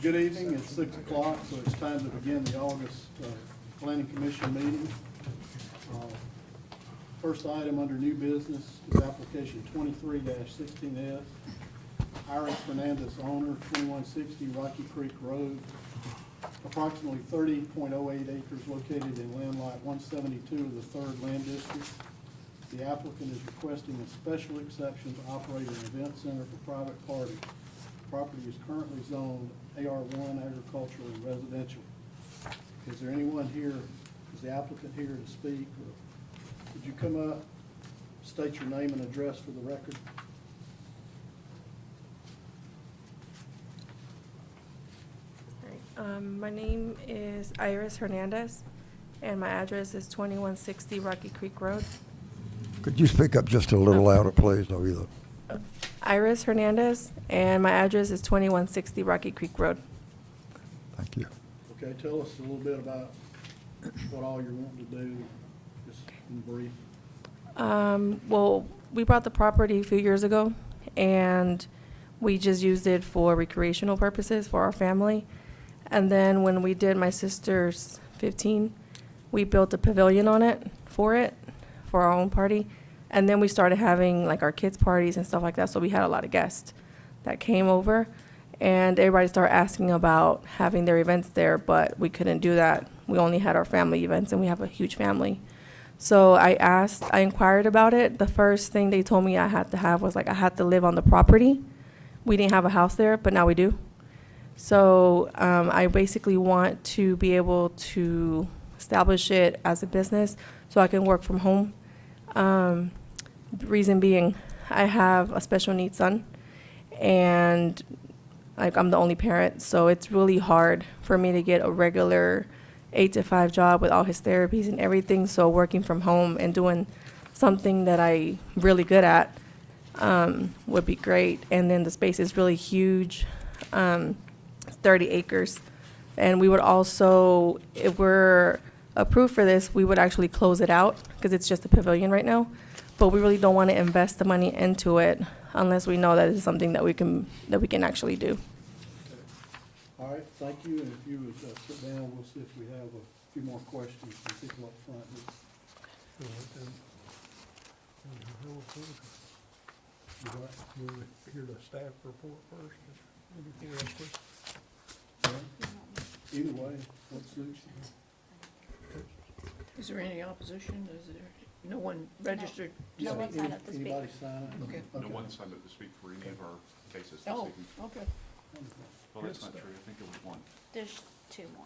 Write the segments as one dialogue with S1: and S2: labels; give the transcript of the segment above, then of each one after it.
S1: Good evening, it's 6 o'clock, so it's time to begin the August Planning Commission meeting. First item under new business is application 23-16F. Iris Fernandez, owner, 2160 Rocky Creek Road, approximately 30.08 acres located in land lot 172 of the 3rd Land District. The applicant is requesting a special exception to operate an event center for private parties. The property is currently zoned AR1 agricultural and residential. Is there anyone here, is the applicant here to speak? Or would you come up, state your name and address for the record?
S2: My name is Iris Hernandez, and my address is 2160 Rocky Creek Road.
S3: Could you speak up just a little louder, please? No, either.
S2: Iris Hernandez, and my address is 2160 Rocky Creek Road.
S3: Thank you.
S1: Okay, tell us a little bit about what all you're wanting to do, just in brief.
S2: Well, we bought the property a few years ago, and we just used it for recreational purposes for our family. And then when we did my sister's 15, we built a pavilion on it for our own party. And then we started having like our kids' parties and stuff like that. So we had a lot of guests that came over, and everybody started asking about having their events there, but we couldn't do that. We only had our family events, and we have a huge family. So I inquired about it. The first thing they told me I had to have was like I had to live on the property. We didn't have a house there, but now we do. So I basically want to be able to establish it as a business so I can work from home. Reason being, I have a special needs son, and like I'm the only parent, so it's really hard for me to get a regular 8-to-5 job with all his therapies and everything. So working from home and doing something that I'm really good at would be great. And then the space is really huge, 30 acres. And we would also, if we're approved for this, we would actually close it out because it's just a pavilion right now. But we really don't want to invest the money into it unless we know that it's something that we can actually do.
S1: All right, thank you, and if you would sit down, we'll see if we have a few more questions from people up front here. You all right?
S4: You want to hear the staff report first before I question?
S1: Yeah. Either way, what suits you?
S5: Is there any opposition? Is there, no one registered?
S6: No one signed up to speak.
S1: Anybody sign up?
S5: Okay.
S7: No one signed up to speak for any of our cases this
S5: Oh,
S7: evening.
S5: okay.
S7: Well, that's not true. I think it was one.
S6: There's two more.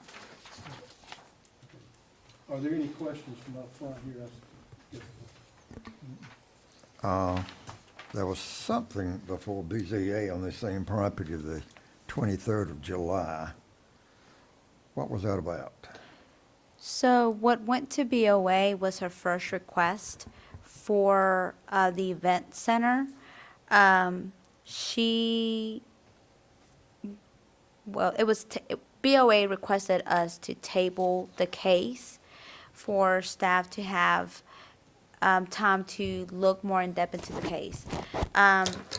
S1: Are there any questions from up front here?
S3: There was something before BZA on the same property the 23rd of July. What was that about?
S6: So what went to BOA was her first request for the event center. BOA requested us to table the case for staff to have time to look more in depth into the case.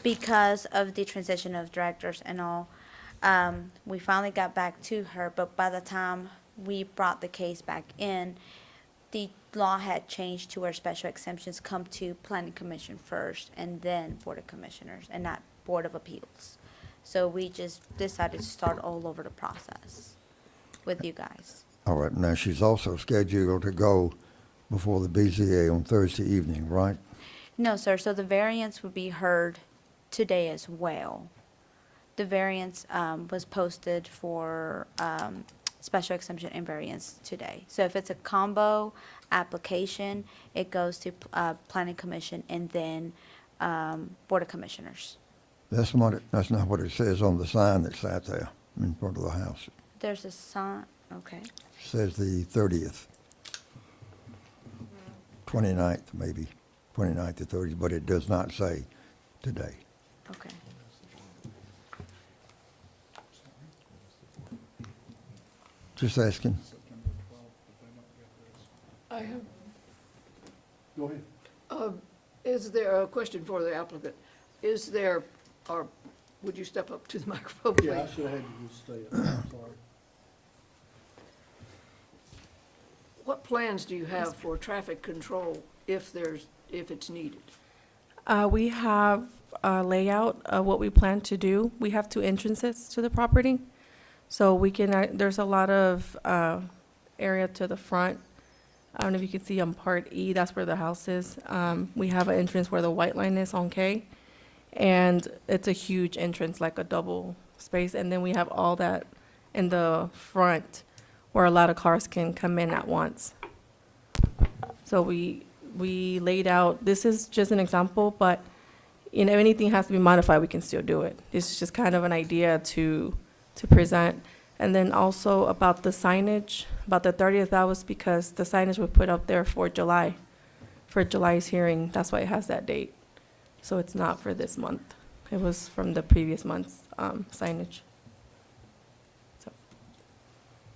S6: Because of the transition of directors and all, we finally got back to her, but by the time we brought the case back in, the law had changed to where special exemptions come to Planning Commission first and then Board of Commissioners and not Board of Appeals. So we just decided to start all over the process with you guys.
S3: All right, now she's also scheduled to go before the BZA on Thursday evening, right?
S6: No, sir, so the variance would be heard today as well. The variance was posted for special exemption and variance today. So if it's a combo application, it goes to Planning Commission and then Board of Commissioners.
S3: That's not what it says on the sign that's out there in front of the house.
S6: There's a sign, okay.
S3: It says the 30th, 29th maybe, 29th to 30th, but it does not say today.
S6: Okay.
S3: Just asking.
S5: I have,
S1: Go ahead.
S5: is there a question for the applicant? Is there, or would you step up to the microphone, please?
S1: Yeah, I should have had you just stay up, I'm sorry.
S5: What plans do you have for traffic control if it's needed?
S2: We have a layout of what we plan to do. We have 2 entrances to the property. So we can, there's a lot of area to the front. I don't know if you can see on Part E, that's where the house is. We have an entrance where the white line is on K. And it's a huge entrance, like a double space. And then we have all that in the front where a lot of cars can come in at once. So we laid out, this is just an example, but you know, if anything has to be modified, we can still do it. It's just kind of an idea to present. And then also about the signage, about the 30th, that was because the signage was put up there for July, for July's hearing. That's why it has that date. So it's not for this month. It was from the previous month's signage. So,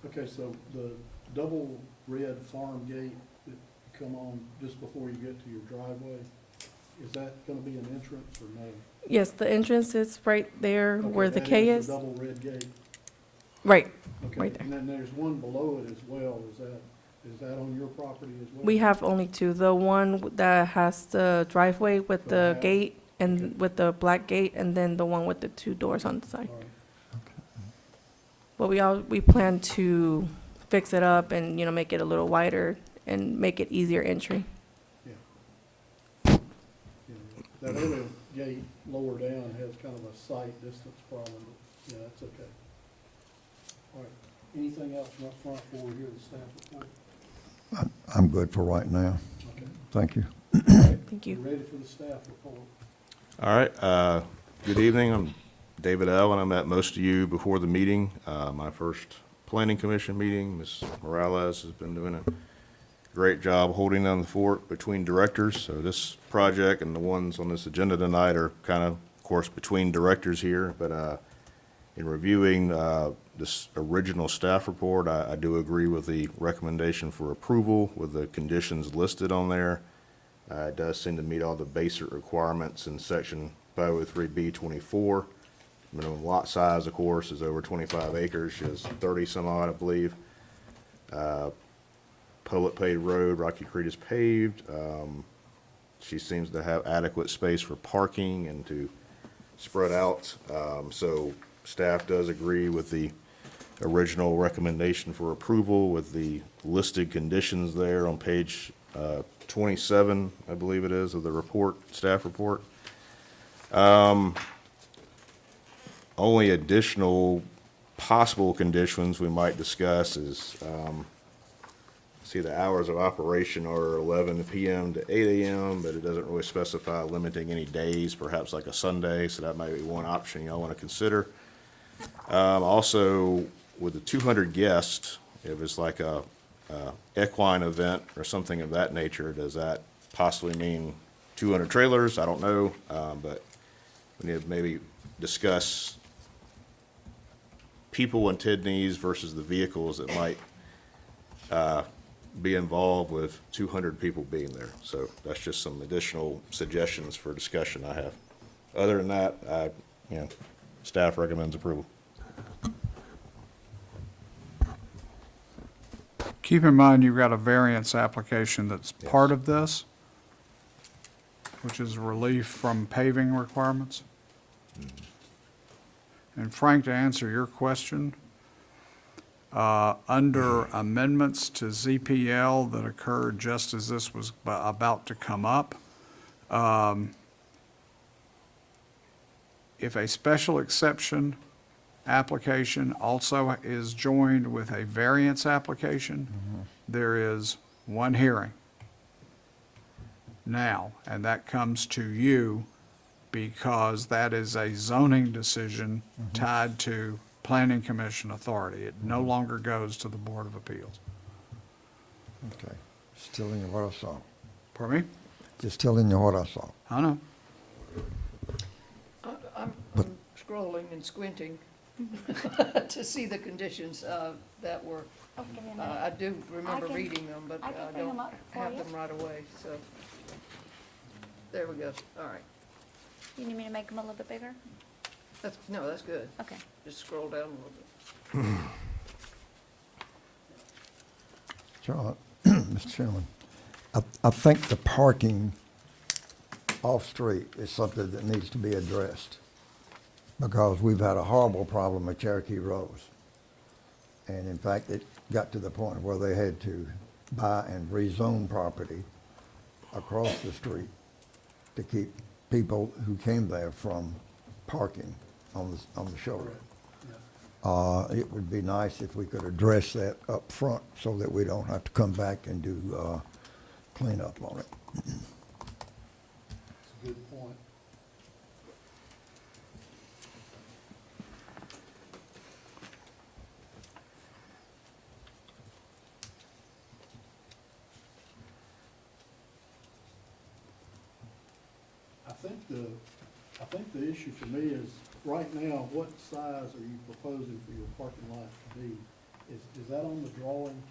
S1: Okay, so the double red farm gate that you come on just before you get to your driveway, is that gonna be an entrance or no?
S2: yes, the entrance is right there
S1: Okay,
S2: where the
S1: that
S2: K
S1: the
S2: is.
S1: double red gate.
S2: Right,
S1: Okay,
S2: right there.
S1: and then there's one below it as well. Is that on your property as well?
S2: We have only 2. The one that has the driveway with the
S1: house.
S2: gate and
S1: Okay.
S2: with the black gate, and then the one with the 2 doors on the side.
S1: All right.
S2: But we plan to fix it up and, you know, make it a little wider and make it easier entry.
S1: Yeah, that other gate lower down has kind of a sight distance problem, but, yeah, that's okay. All right, anything else from up front before we hear the staff report?
S3: I'm good for right now.
S1: Okay,
S3: Thank you.
S1: all right,
S2: Thank
S1: we're
S2: you.
S1: ready for the staff report.
S8: All right, good evening. I'm David Allen. I met most of you before the meeting. My first planning commission meeting. Ms. Morales has been doing a great job holding down the fort between directors. So this project and the ones on this agenda tonight are kind of course, between directors here. But in reviewing this original staff report, I do agree with the recommendation for approval with the conditions listed on there. It does seem to meet all the basic requirements in section 503B 24. Minimum lot size, of course, is over 25 acres, she has 30 some odd, I believe. Public paved road, Rocky Creek is paved. She seems to have adequate space for parking and to spread out. So staff does agree with the original recommendation for approval with the listed conditions there on page 27, I believe it is, of the report, staff report. Only additional possible conditions we might discuss is, see, the hours of operation are 11 p.m. to 8 a.m., but it doesn't really specify limiting any days, perhaps like a Sunday, so that might be one option y'all want to consider. Also, with the 200 guests, if it's like a equine event or something of that nature, does that possibly mean 200 trailers? I don't know, but we need to maybe discuss people and kidneys versus the vehicles that might be involved with 200 people being there. So that's just some additional suggestions for discussion I have. Other than that, staff recommends approval.
S4: Keep in mind, you've got a variance application that's part of this, which is relief from paving requirements. And Frank, to answer your question, under amendments to ZPL that occurred just as this was about to come up, if a special exception application also is joined with a variance application, there is one hearing now, and that comes to you because that is a zoning decision tied to planning commission authority. It no longer goes to the Board of Appeals.
S3: Okay. Just telling you what I saw.
S4: Pardon me?
S3: Just telling you what I saw.
S4: I know.
S5: I'm scrolling and squinting to see the conditions that were, I do remember reading them, but
S6: I can
S5: I
S6: bring them
S5: don't
S6: up for
S5: have
S6: you.
S5: them right away, so. There we go, all right.
S6: You need me to make them a little bit bigger?
S5: that's good.
S6: Okay.
S5: Just scroll down a little bit.
S3: John, Mr. Chairman, I think the parking off-street is something that needs to be addressed because we've had a horrible problem at Cherokee Rose. And in fact, it got to the point where they had to buy and rezone property across the street to keep people who came there from parking on the shoulder. It would be nice if we could address that up front so that we don't have to come back and do cleanup on it.
S1: That's a good point. I think the issue for me is, right now, what size are you proposing for your parking lot to be? Is that on the drawing?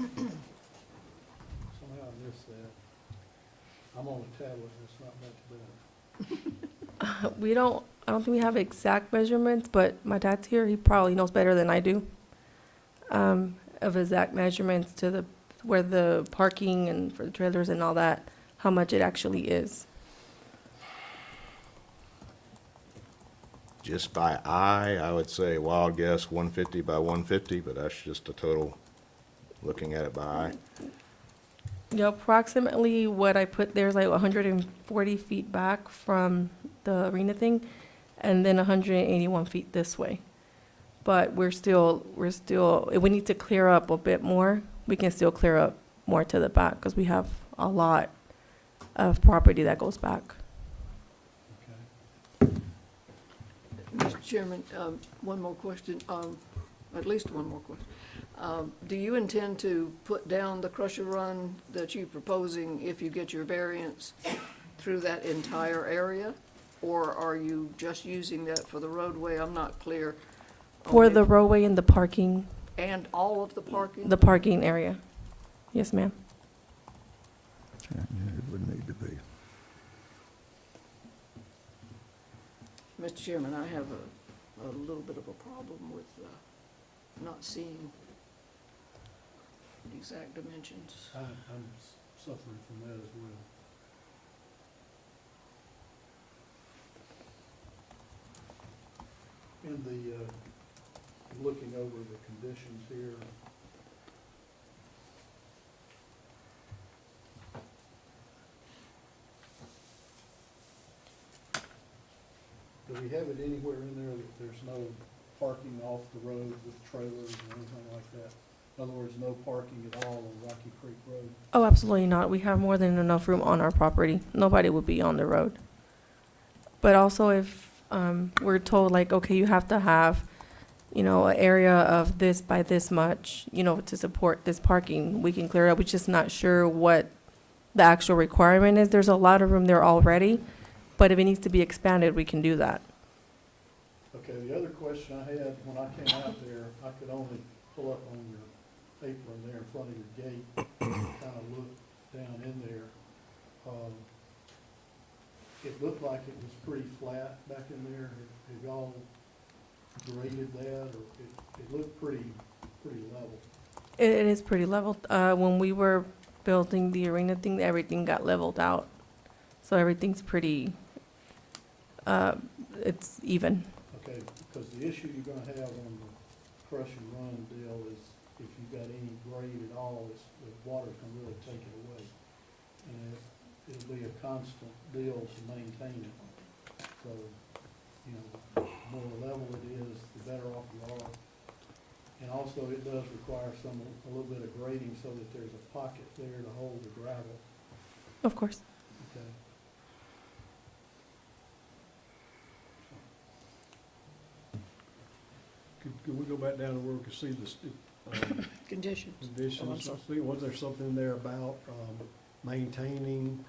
S1: Somehow I missed that. I'm on a tablet, and it's not much better.
S2: I don't think we have exact measurements, but my dad's here, he probably knows better than I do, of exact measurements to where the parking and for the trailers and all that, how much it actually is.
S8: Just by eye, I would say wild guess 150 by 150, but that's just a total, looking at it by eye.
S2: Yeah, approximately what I put there is like 140 feet back from the arena thing, and then 181 feet this way. But we're still, if we need to clear up a bit more, we can still clear up more to the back, because we have a lot of property that goes back.
S1: Okay.
S5: Mr. Chairman, one more question, at least one more question. Do you intend to put down the crusher run that you're proposing if you get your variance through that entire area? Or are you just using that for the roadway? I'm not clear. on
S2: For
S5: it.
S2: the roadway and the parking
S5: all of the parking?
S2: area. Yes, ma'am.
S3: Yeah, it would need to be.
S5: Mr. Chairman, I have a little bit of a problem with not seeing the exact dimensions.
S1: I'm suffering from that as well. In the, looking over the conditions here. Do we have it anywhere in there that there's no parking off the road with trailers or anything like that? In other words, no parking at all on Rocky Creek Road?
S2: Oh, absolutely not. We have more than enough room on our property. Nobody would be on the road. But also if we're told like, okay, you have to have, an area of this by this much, to support this parking, we can clear it up. We're just not sure what the actual requirement is. There's a lot of room there already, but if it needs to be expanded, we can do that.
S1: Okay, the other question I had, when I came out there, I could only pull up on your apron there in front of your gate, kind of look down in there. It looked like it was pretty flat back in there. Have y'all graded that, or it looked pretty level?
S2: It is pretty level. When we were building the arena thing, everything got leveled out. So everything's pretty, it's even.
S1: Okay, because the issue you're gonna have on the crush and run deal is if you've got any grade at all, the water can really take it away. And it'll be a constant deal to maintain it. So, the more level it is, the better off you are. And also, it does require a little bit of grading so that there's a pocket there to hold the gravel.
S2: Of course.
S1: Okay.
S9: Could we go back down to where we could see the
S5: Conditions.
S9: conditions? Was there something in there about properly maintaining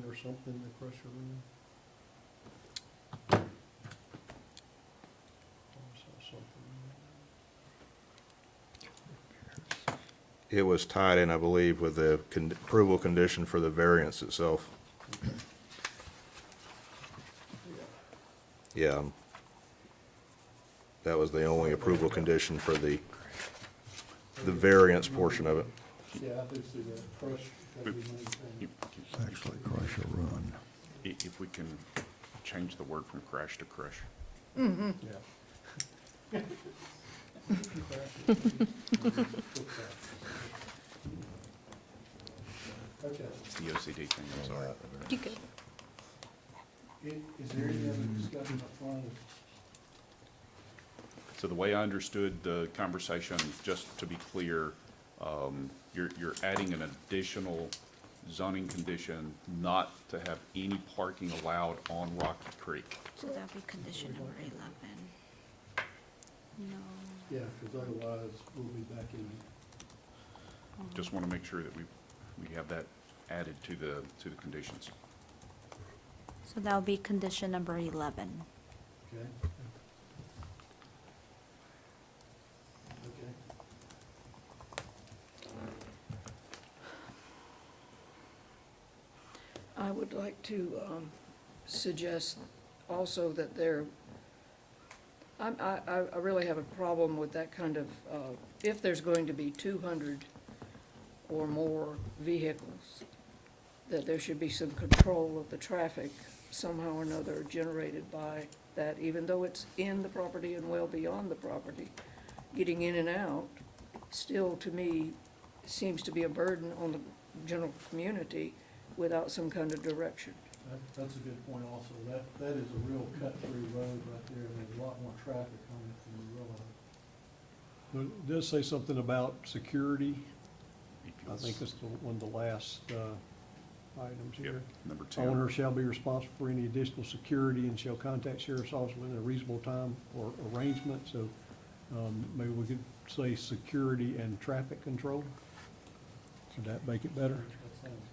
S9: or something, the crusher room? I saw something.
S8: It was tied in, I believe, with the approval condition for the variance itself. Yeah. That was the only approval condition for the variance portion of it.
S1: Yeah, I do see that. Crush gotta be maintained.
S3: It's actually Crusher Run.
S7: If we can change the word from crash to crush.
S1: Yeah. Okay.
S7: It's the OCD thing, I'm sorry.
S2: You could.
S1: Is there any other discussion up front?
S7: So the way I understood the conversation, just to be clear, you're adding an additional zoning condition not to have any parking allowed on Rocky Creek.
S6: So that'll be condition number 11. No.
S1: Yeah, because otherwise we'll be back in.
S7: Just want to make sure that we have that added to the conditions.
S6: So that'll be condition number 11.
S1: Okay? Okay.
S5: I would like to suggest also that I really have a problem with that kind of, if there's going to be 200 or more vehicles, that there should be some control of the traffic somehow or another generated by that, even though it's in the property and well beyond the property. Getting in and out still, to me, seems to be a burden on the general community without some kind of direction.
S1: That's a good point also. That is a real cut-through road right there, and there's a lot more traffic on it than you realize.
S9: But it does say something about security.
S7: If
S9: I
S7: you'll
S9: think it's one of the last items
S7: Yep,
S9: here.
S7: number 2.
S9: Owner shall be responsible for any additional security and shall contact sheriff's office within a reasonable time or arrangement. So maybe we could say security and traffic control. Would that make it better?
S1: That sounds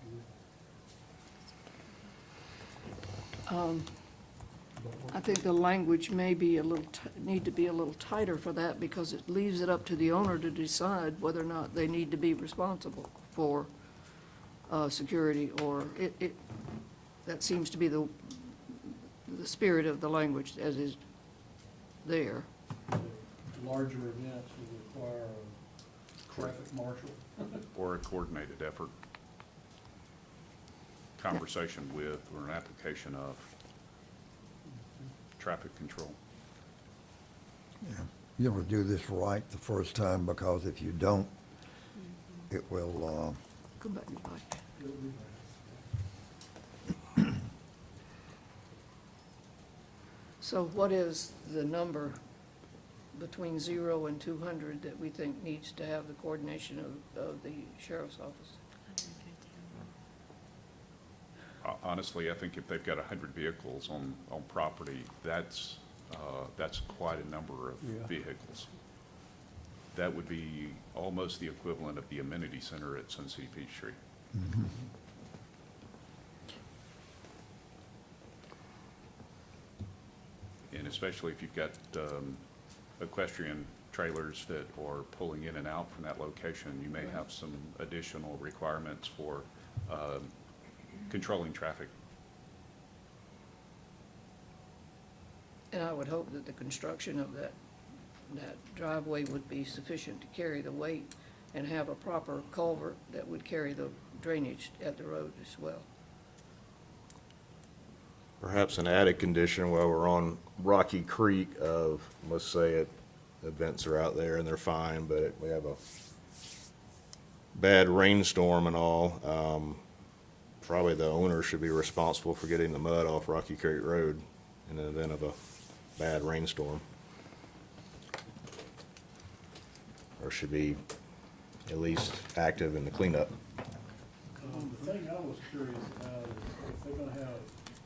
S1: good.
S5: I think the language may be need to be a little tighter for that, because it leaves it up to the owner to decide whether or not they need to be responsible for security, or that seems to be the spirit of the language as is there.
S1: Larger events would require a traffic marshal.
S7: Or a coordinated effort, conversation with, or an application of traffic control.
S3: Yeah. You want to do this right the first time, because if you don't, it will,
S5: Come back and bite.
S1: It'll be bad.
S5: So what is the number between 0 and 200 that we think needs to have the coordination of the sheriff's office?
S7: Honestly, I think if they've got 100 vehicles on property, that's quite a number of
S9: Yeah.
S7: vehicles. That would be almost the equivalent of the amenity center at Sunset Beach Street. And especially if you've got equestrian trailers that are pulling in and out from that location, you may have some additional requirements for controlling traffic.
S5: And I would hope that the construction of that driveway would be sufficient to carry the weight and have a proper culvert that would carry the drainage at the road as well.
S8: Perhaps an added condition while we're on Rocky Creek of, let's say events are out there and they're fine, but we have a bad rainstorm and all, probably the owner should be responsible for getting the mud off Rocky Creek Road in the event of a bad rainstorm. Or should be at least active in the cleanup.
S1: The thing I was curious about is if they're gonna have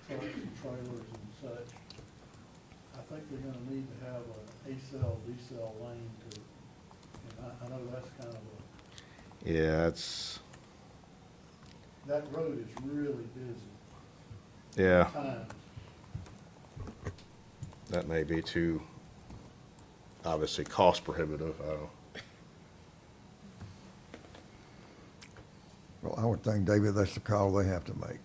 S1: trucks and trailers and such, I think they're gonna need to have a A-cell, D-cell lane to, and I know that's kind of a,
S8: Yeah, it's,
S1: that road is really busy
S8: yeah,
S1: at times.
S8: that may be too, obviously, cost prohibitive. I don't.
S3: well, I would think, David, that's the call they have to make.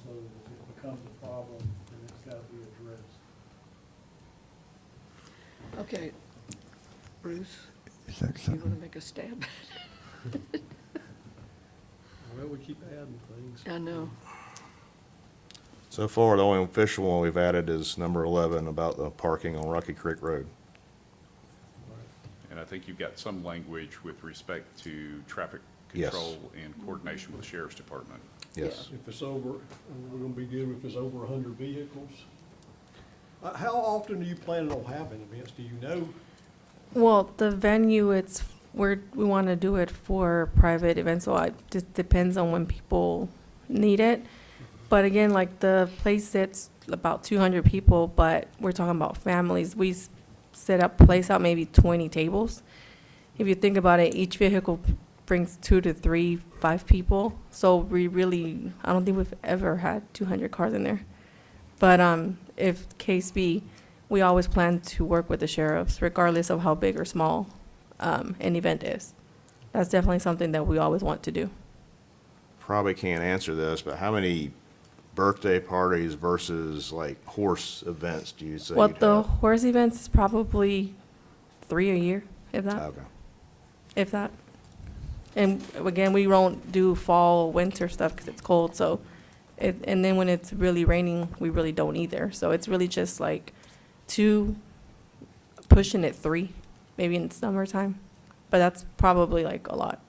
S1: so that if it becomes a problem, then it's gotta be addressed.
S5: Okay. Bruce,
S3: Is that
S5: you
S3: something?
S5: want to make a stab?
S9: Well, we keep adding things.
S5: I know.
S8: So far, the only official one we've added is number 11 about the parking on Rocky Creek Road.
S7: And I think you've got some language with respect to traffic
S8: Yes.
S7: control and coordination with the sheriff's department.
S8: Yes.
S9: If it's over, we're gonna be good if it's over 100 vehicles. How often are you planning on having events? Do you know?
S2: Well, the venue, we want to do it for private events, so it just depends on when people need it. But again, like the place sits about 200 people, but we're talking about families. We set up, place out maybe 20 tables. If you think about it, each vehicle brings 2 to 3, 5 people. So we really, I don't think we've ever had 200 cars in there. But if case be, we always plan to work with the sheriffs, regardless of how big or small an event is. That's definitely something that we always want to do.
S8: Probably can't answer this, but how many birthday parties versus like horse events do you say
S2: Well,
S8: you'd
S2: the
S8: have?
S2: horse events is probably 3 a year, if that.
S8: Okay.
S2: If that. And again, we don't do fall, winter stuff because it's cold, so and then when it's really raining, we really don't either. So it's really just like 2, pushing it 3, maybe in summertime. But that's probably like a lot.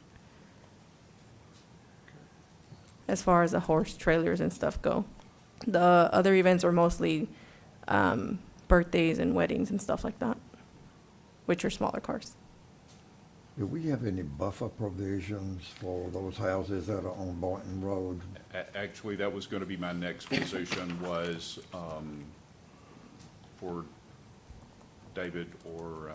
S2: As far as the horse trailers and stuff go. The other events are mostly birthdays and weddings and stuff like that, which are smaller cars.
S3: Do we have any buffer provisions for those houses that are on Boynton Road?
S7: Actually, that was going to be my next position was for David or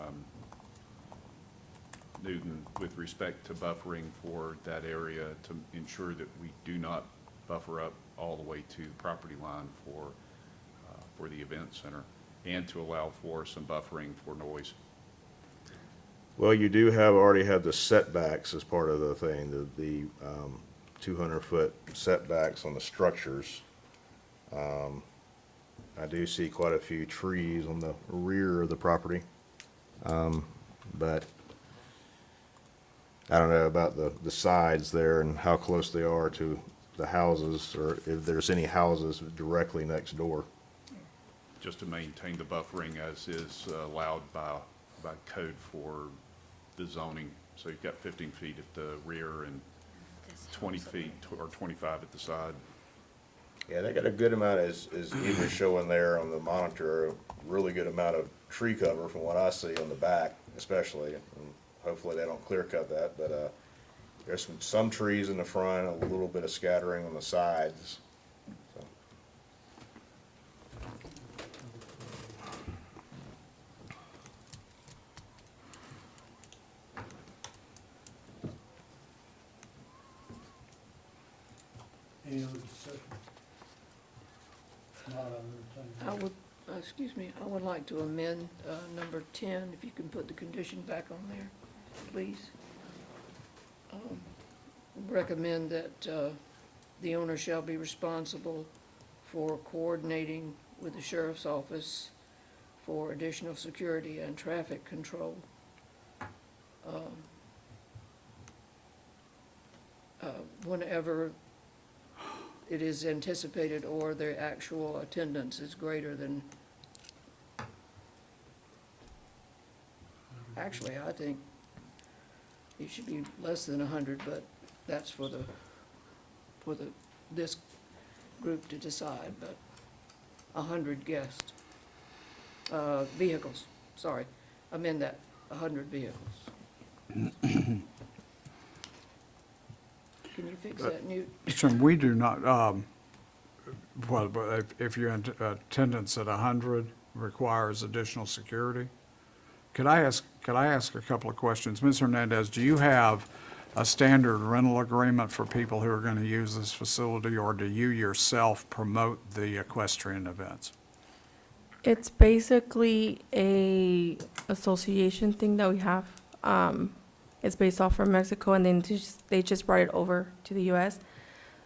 S7: Newton with respect to buffering for that area to ensure that we do not buffer up all the way to the property line for the event center and to allow for some buffering for noise.
S8: Well, you do already have the setbacks as part of the thing, the 200-foot setbacks on the structures. I do see quite a few trees on the rear of the property. But I don't know about the sides there and how close they are to the houses, or if there's any houses directly next door.
S7: Just to maintain the buffering as is allowed by code for the zoning. So you've got 15 feet at the rear and 20 feet or 25 at the side.
S8: Yeah, they got a good amount, is either showing there on the monitor, a really good amount of tree cover from what I see on the back especially. And hopefully they don't clear cut that, but there's some trees in the front, a little bit of scattering on the sides. So.
S1: Any other discussion? Not
S5: I
S1: entertained.
S5: would, excuse me, I would like to amend number 10, if you can put the condition back on there, please. Recommend that the owner shall be responsible for coordinating with the sheriff's office for additional security and traffic control. Whenever it is anticipated or their actual attendance is greater than, actually, I think it should be less than 100, but that's for this group to decide, but 100 guests, vehicles, sorry, amend that, 100 vehicles. Can you fix that, Newt?
S4: So we do not, well, but if your attendance at 100 requires additional security, could I ask a couple of questions? Ms. Hernandez, do you have a standard rental agreement for people who are going to use this facility, or do you yourself promote the equestrian events?
S2: It's basically a association thing that we have. It's based off from Mexico, and then they just brought it over to the U.S.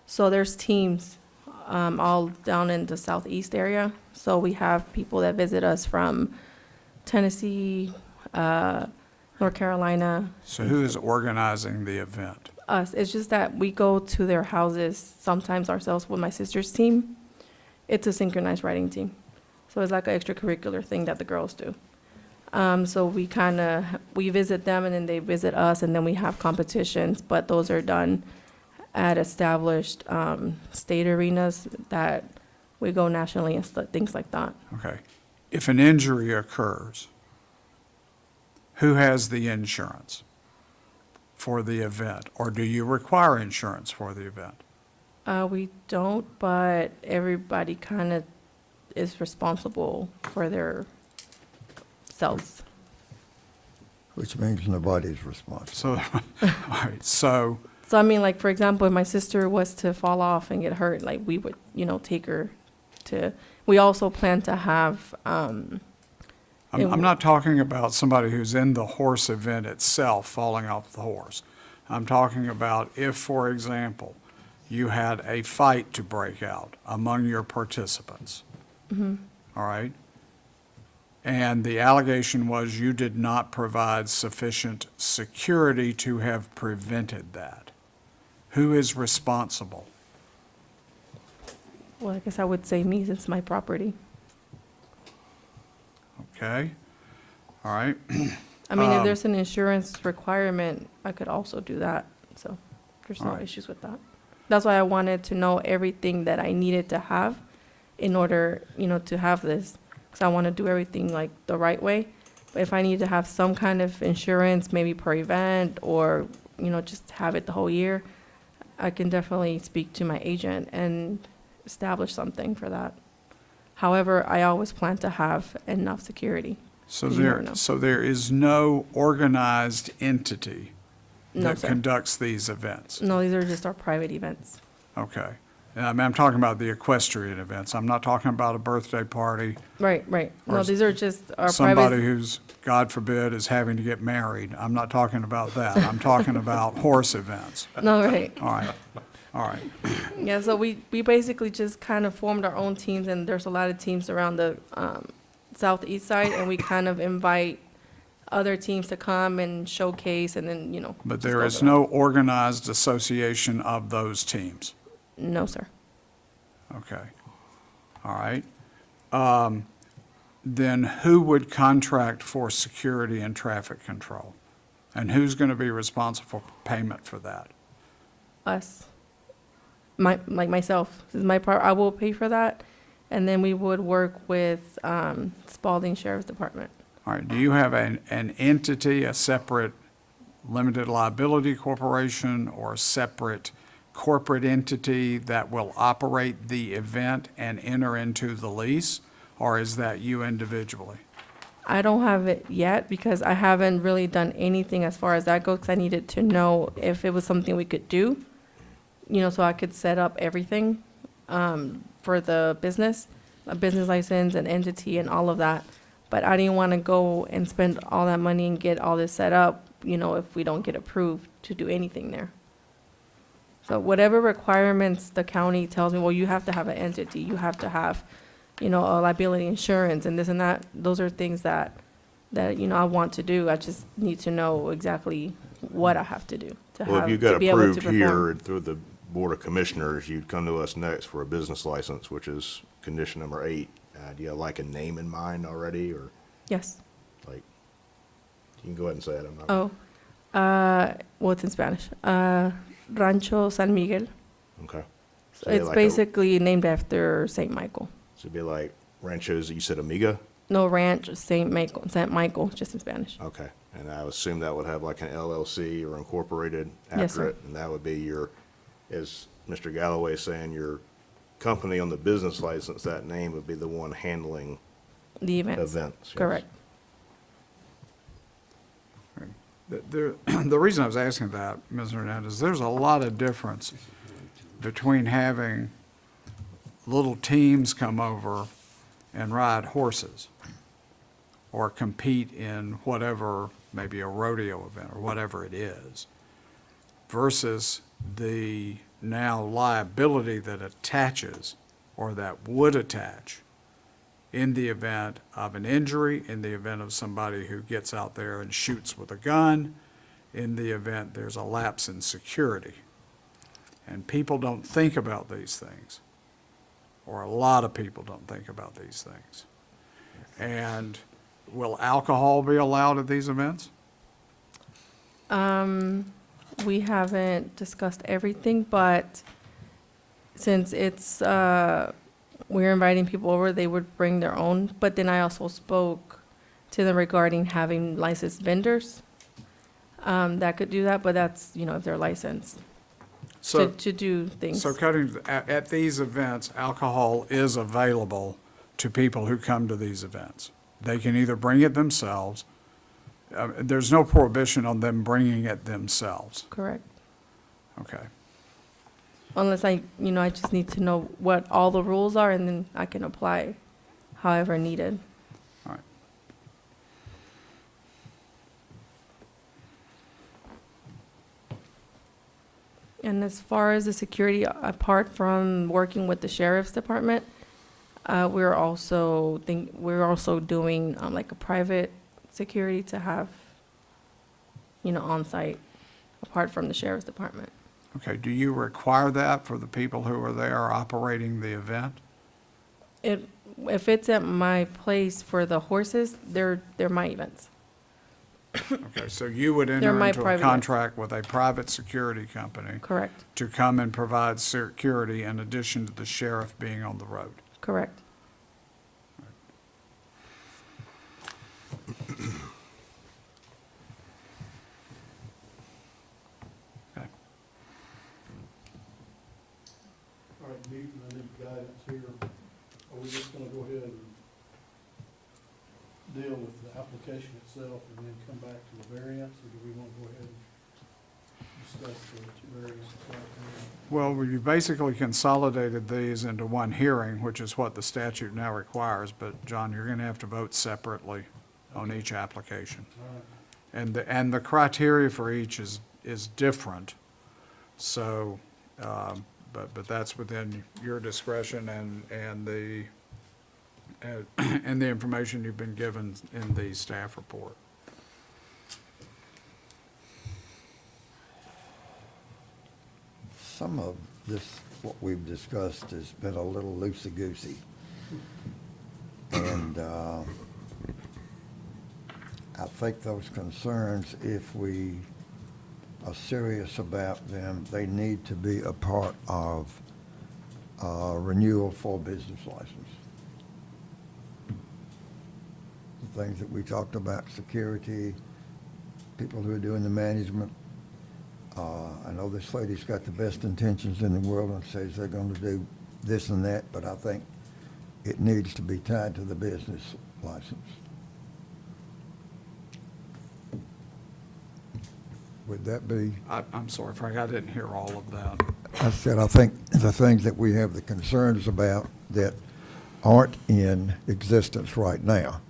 S2: So there's teams all down in the southeast area. So we have people that visit us from Tennessee, North Carolina,
S4: So who is organizing the event?
S2: us. It's just that we go to their houses sometimes ourselves with my sister's team. It's a synchronized writing team. So it's like an extracurricular thing that the girls do. So we visit them and then they visit us and then we have competitions, but those are done at established, state arenas that we go nationally and things like that.
S4: Okay. If an injury occurs, who has the insurance for the event? Or do you require insurance for the event?
S2: We don't, but everybody kind of is responsible for their selves.
S3: Which means nobody's responsible.
S4: So, all right, so,
S2: So I mean, like, for example, if my sister was to fall off and get hurt, like, we would, take her to, we also plan to have,
S4: I'm not talking about somebody who's in the horse event itself falling off the horse. I'm talking about if, for example, you had a fight to break out among your participants. All right? And the allegation was you did not provide sufficient security to have prevented that. Who is responsible?
S2: well, I guess I would say me, since it's my property.
S4: Okay? All right?
S2: I mean, if there's an insurance requirement, I could also do that, so there's no
S4: Alright.
S2: issues with that. That's why I wanted to know everything that I needed to have in order, to have this, because I want to do everything like the right way. But if I need to have some kind of insurance, maybe per event, or, just have it the whole year, I can definitely speak to my agent and establish something for that. However, I always plan to have enough security.
S4: So
S2: You never know.
S4: there is no organized entity
S2: No,
S4: that
S2: sir.
S4: conducts these events?
S2: No, these are just our private events.
S4: Okay. And I'm talking about the equestrian events. I'm not talking about a birthday party.
S2: Right.
S4: Or
S2: No, these are just our
S4: Somebody
S2: private.
S4: who's, God forbid, is having to get married. I'm not talking about that. I'm talking about horse events.
S2: No, right.
S4: All right. All right.
S2: Yeah, so we basically just kind of formed our own teams, and there's a lot of teams around the southeast side, and we kind of invite other teams to come and showcase, and then,
S4: But
S2: just
S4: there
S2: go
S4: is
S2: to that.
S4: no organized association of those teams.
S2: No, sir.
S4: Okay. All right. Then who would contract for security and traffic control? And who's going to be responsible for payment for that?
S2: Us. Like myself, this is my part, I will pay for that, and then we would work with Spalding Sheriff's Department.
S4: All right, do you have an entity, a separate limited liability corporation or a separate corporate entity that will operate the event and enter into the lease? Or is that you individually?
S2: I don't have it yet because I haven't really done anything as far as that goes, because I needed to know if it was something we could do, so I could set up everything for the business, a business license, an entity, and all of that. But I didn't want to go and spend all that money and get all this set up, if we don't get approved to do anything there. So whatever requirements the county tells me, well, you have to have an entity, you have to have, a liability insurance and this and that, those are things that, I want to do. I just need to know exactly what I have to do to
S8: Well, if
S2: have,
S8: you
S2: to
S8: got
S2: be able to
S8: approved here
S2: perform.
S8: and through the Board of Commissioners, you'd come to us next for a business license, which is condition number 8. Do you have like a name in mind already, or
S2: Yes.
S8: like, you can go ahead and say it, I'm not.
S2: Oh, well, it's in Spanish. Rancho San Miguel.
S8: Okay.
S2: So
S8: So you're
S2: it's
S8: like a-
S2: basically named after Saint Michael.
S8: So it'd be like Ranchos, you said Amiga?
S2: No, Ranch Saint Michael, just in Spanish.
S8: Okay, and I assume that would have like an LLC or incorporated
S2: Yes,
S8: after
S2: sir.
S8: it? And that would be your, as Mr. Galloway is saying, your company on the business license, that name would be the one handling
S2: The events.
S8: events. yes?
S2: Correct.
S4: The reason I was asking that, Ms. Hernandez, there's a lot of difference between having little teams come over and ride horses or compete in whatever, maybe a rodeo event or whatever it is, versus the now liability that attaches or that would attach in the event of an injury, in the event of somebody who gets out there and shoots with a gun, in the event there's a lapse in security. And people don't think about these things, or a lot of people don't think about these things. And will alcohol be allowed at these events?
S2: We haven't discussed everything, but since it's, we're inviting people over, they would bring their own. But then I also spoke to them regarding having licensed vendors that could do that, but that's, if they're licensed
S4: So,
S2: to do things.
S4: so cutting, at these events, alcohol is available to people who come to these events. They can either bring it themselves. There's no prohibition on them bringing it themselves.
S2: Correct.
S4: Okay.
S2: Unless I just need to know what all the rules are, and then I can apply however needed.
S4: All right.
S2: And as far as the security, apart from working with the sheriff's department, we're also doing like a private security to have, on site, apart from the sheriff's department.
S4: Okay, do you require that for the people who are there operating the event?
S2: If it's at my place for the horses, they're my events.
S4: Okay, so you would
S2: They're
S4: enter
S2: my
S4: into a
S2: private-
S4: contract with a private security company
S2: Correct.
S4: to come and provide security in addition to the sheriff being on the road?
S2: Correct.
S4: Okay.
S1: All right, Newton, I need guidance here. Are we just gonna go ahead and deal with the application itself and then come back to the variance, or do we want to go ahead and discuss the variance itself?
S4: Well, we basically consolidated these into one hearing, which is what the statute now requires, but John, you're gonna have to vote separately on each application.
S1: All right.
S4: And the criteria for each is different, so, but that's within your discretion and the information you've been given in the staff report.
S3: Some of this, what we've discussed, has been a little loosey-goosey. And I think those concerns, if we are serious about them, they need to be a part of renewal for business license. The things that we talked about, security, people who are doing the management. I know this lady's got the best intentions in the world and says they're going to do this and that, but I think it needs to be tied to the business license. Would that be?
S4: I'm sorry, Frank, I didn't hear all of that.
S3: I said, I think the things that we have the concerns about that aren't in existence right now.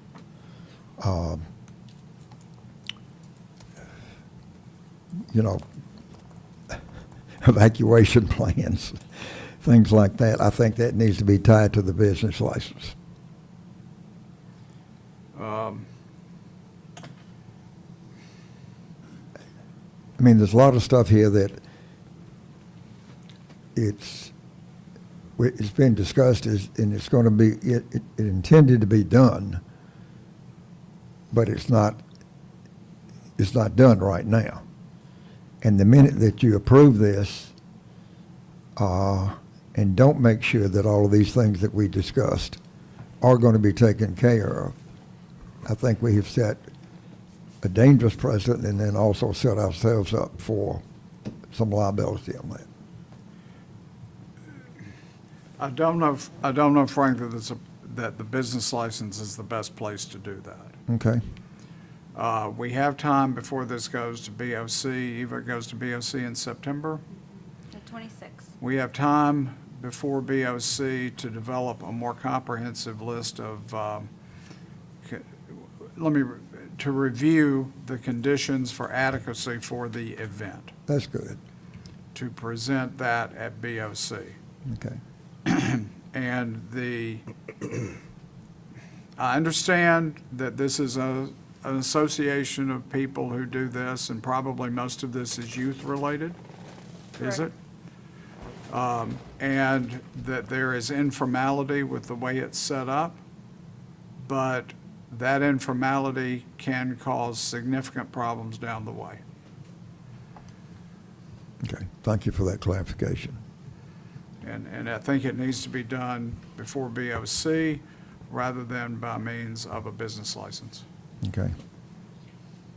S3: Evacuation plans, things like that. I think that needs to be tied to the business license. I mean, there's a lot of stuff here that it's been discussed and it's going to be, it intended to be done, but it's not done right now. And the minute that you approve this, and don't make sure that all of these things that we discussed are going to be taken care of, I think we have set a dangerous precedent and then also set ourselves up for some liability on that.
S4: I don't know, Frank, that the business license is the best place to do that.
S3: Okay?
S4: We have time before this goes to BOC, Eva goes to BOC in September.
S6: The 26th.
S4: We have time before BOC to develop a more comprehensive list of, to review the conditions for adequacy for the event.
S3: That's good.
S4: to present that at BOC.
S3: Okay.
S4: And I understand that this is an association of people who do this, and probably most of this is youth-related, is it? And that there is informality with the way it's set up, but that informality can cause significant problems down the way.
S3: Okay, thank you for that clarification.
S4: And I think it needs to be done before BOC rather than by means of a business license.
S3: Okay.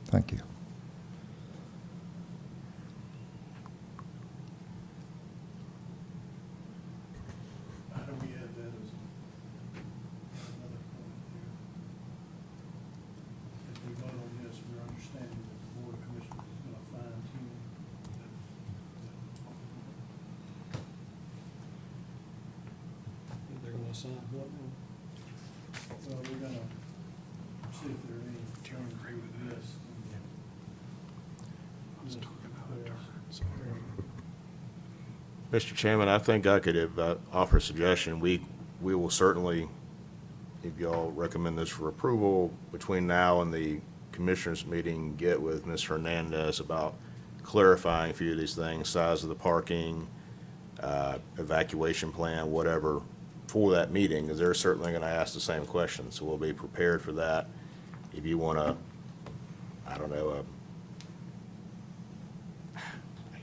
S3: Thank you.
S1: How do we add that as another point there? As we vote on this, we're understanding that the Board of Commissioners is gonna fine tune
S9: They're gonna assign what now?
S1: well, we're gonna see if there are any terms with this.
S8: Mr. Chairman, I think I could offer a suggestion. We will certainly, if y'all recommend this for approval, between now and the commissioners meeting, get with Ms. Hernandez about clarifying a few of these things, size of the parking, evacuation plan, whatever, for that meeting, because they're certainly going to ask the same questions, so we'll be prepared for that. If you want to, I don't know,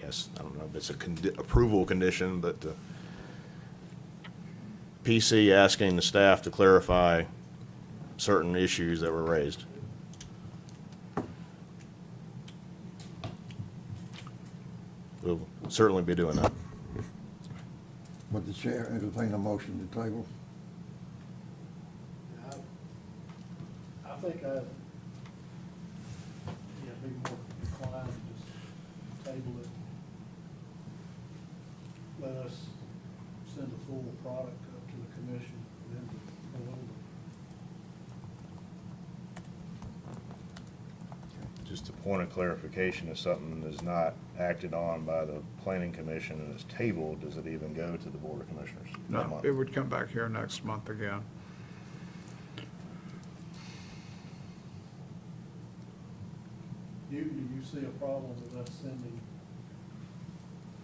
S8: I don't know if it's a approval condition, but PC asking the staff to clarify certain issues that were raised. We'll certainly be doing that.
S3: Would the chair entertain a motion to table?
S1: I think I'd, be more inclined to just table it. Let us send a full product up to the commission for them to go over.
S8: Just a point of clarification, if something is not acted on by the planning commission and is tabled, does it even go to the board of commissioners? that
S4: No,
S8: month?
S4: it would come back here next month again.
S1: Do you see a problem with us sending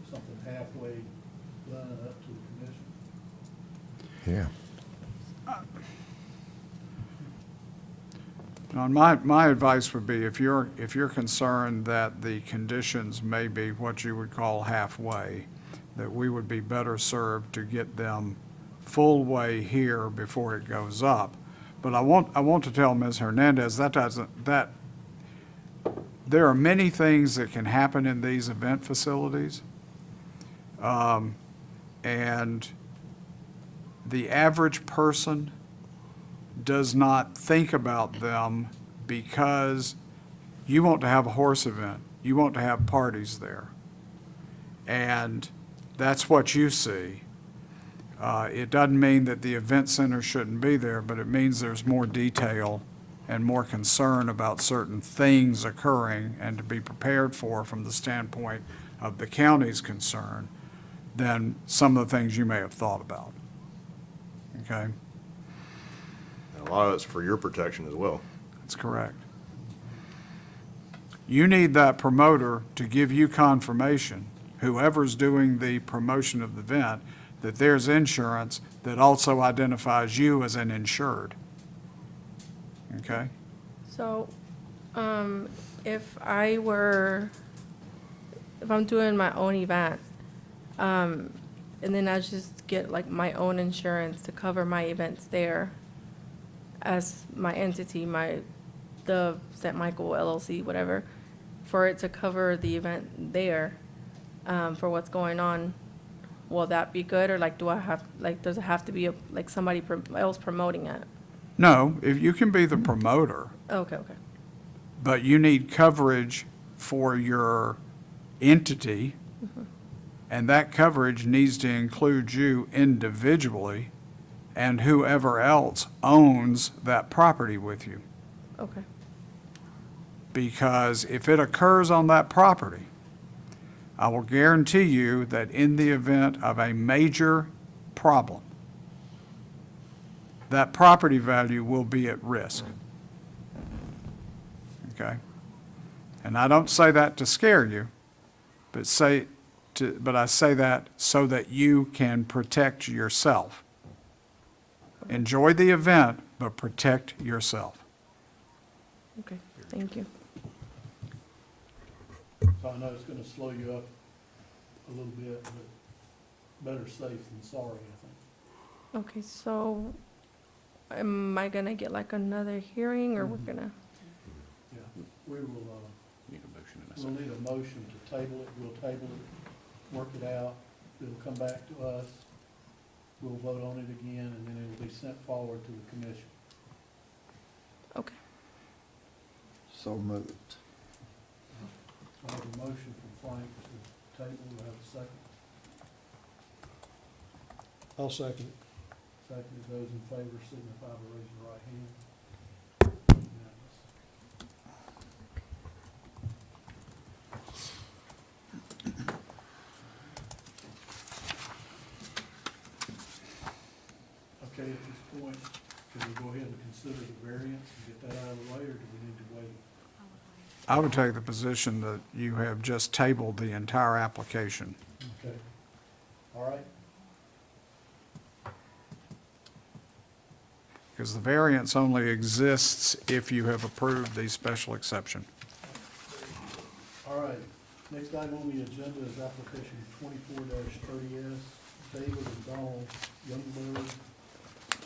S1: something halfway done up to the commission?
S3: Yeah.
S4: Now, my advice would be, if you're concerned that the conditions may be what you would call halfway, that we would be better served to get them full way here before it goes up. But I want to tell Ms. Hernandez, that there are many things that can happen in these event facilities. And the average person does not think about them, because you want to have a horse event, you want to have parties there. And that's what you see. It doesn't mean that the event center shouldn't be there, but it means there's more detail and more concern about certain things occurring and to be prepared for from the standpoint of the county's concern than some of the things you may have thought about. Okay?
S8: And a lot of it's for your protection as well.
S4: That's correct. You need that promoter to give you confirmation, whoever's doing the promotion of the event, that there's insurance that also identifies you as an insured. Okay?
S2: So, if I'm doing my own event, and then I just get like my own insurance to cover my events there as my entity, the St. Michael LLC, whatever, for it to cover the event there, for what's going on, will that be good? Or like, does it have to be somebody else promoting it?
S4: No, if you can be the promoter,
S2: Okay.
S4: but you need coverage for your entity, and that coverage needs to include you individually and whoever else owns that property with you.
S2: Okay.
S4: Because if it occurs on that property, I will guarantee you that in the event of a major problem, that property value will be at risk. Okay? And I don't say that to scare you, but I say that so that you can protect yourself. Enjoy the event, but protect yourself.
S2: Okay, thank you.
S1: So I know it's gonna slow you up a little bit, but better safe than sorry, I think.
S2: Okay, so am I gonna get like another hearing, or we're gonna?
S1: Yeah, we will,
S7: Need a motion and a
S1: we'll
S7: second.
S1: need a motion to table it, we'll table it, work it out, it'll come back to us, we'll vote on it again, and then it'll be sent forward to the commission.
S2: Okay.
S3: So moved.
S1: So I have a motion from Frank to table, we have a second.
S9: I'll second it.
S1: Second, those in favor signify by raising your right hand. Unanimous. Okay, at this point, can we go ahead and consider the variance and get that out of the way, or do we need to wait?
S4: I would take the position that you have just tabled the entire application.
S1: Okay. All right,
S4: Because the variance only exists if you have approved the special exception.
S1: all right. Next item on the agenda is application 24-30S, David and Donald Youngberg,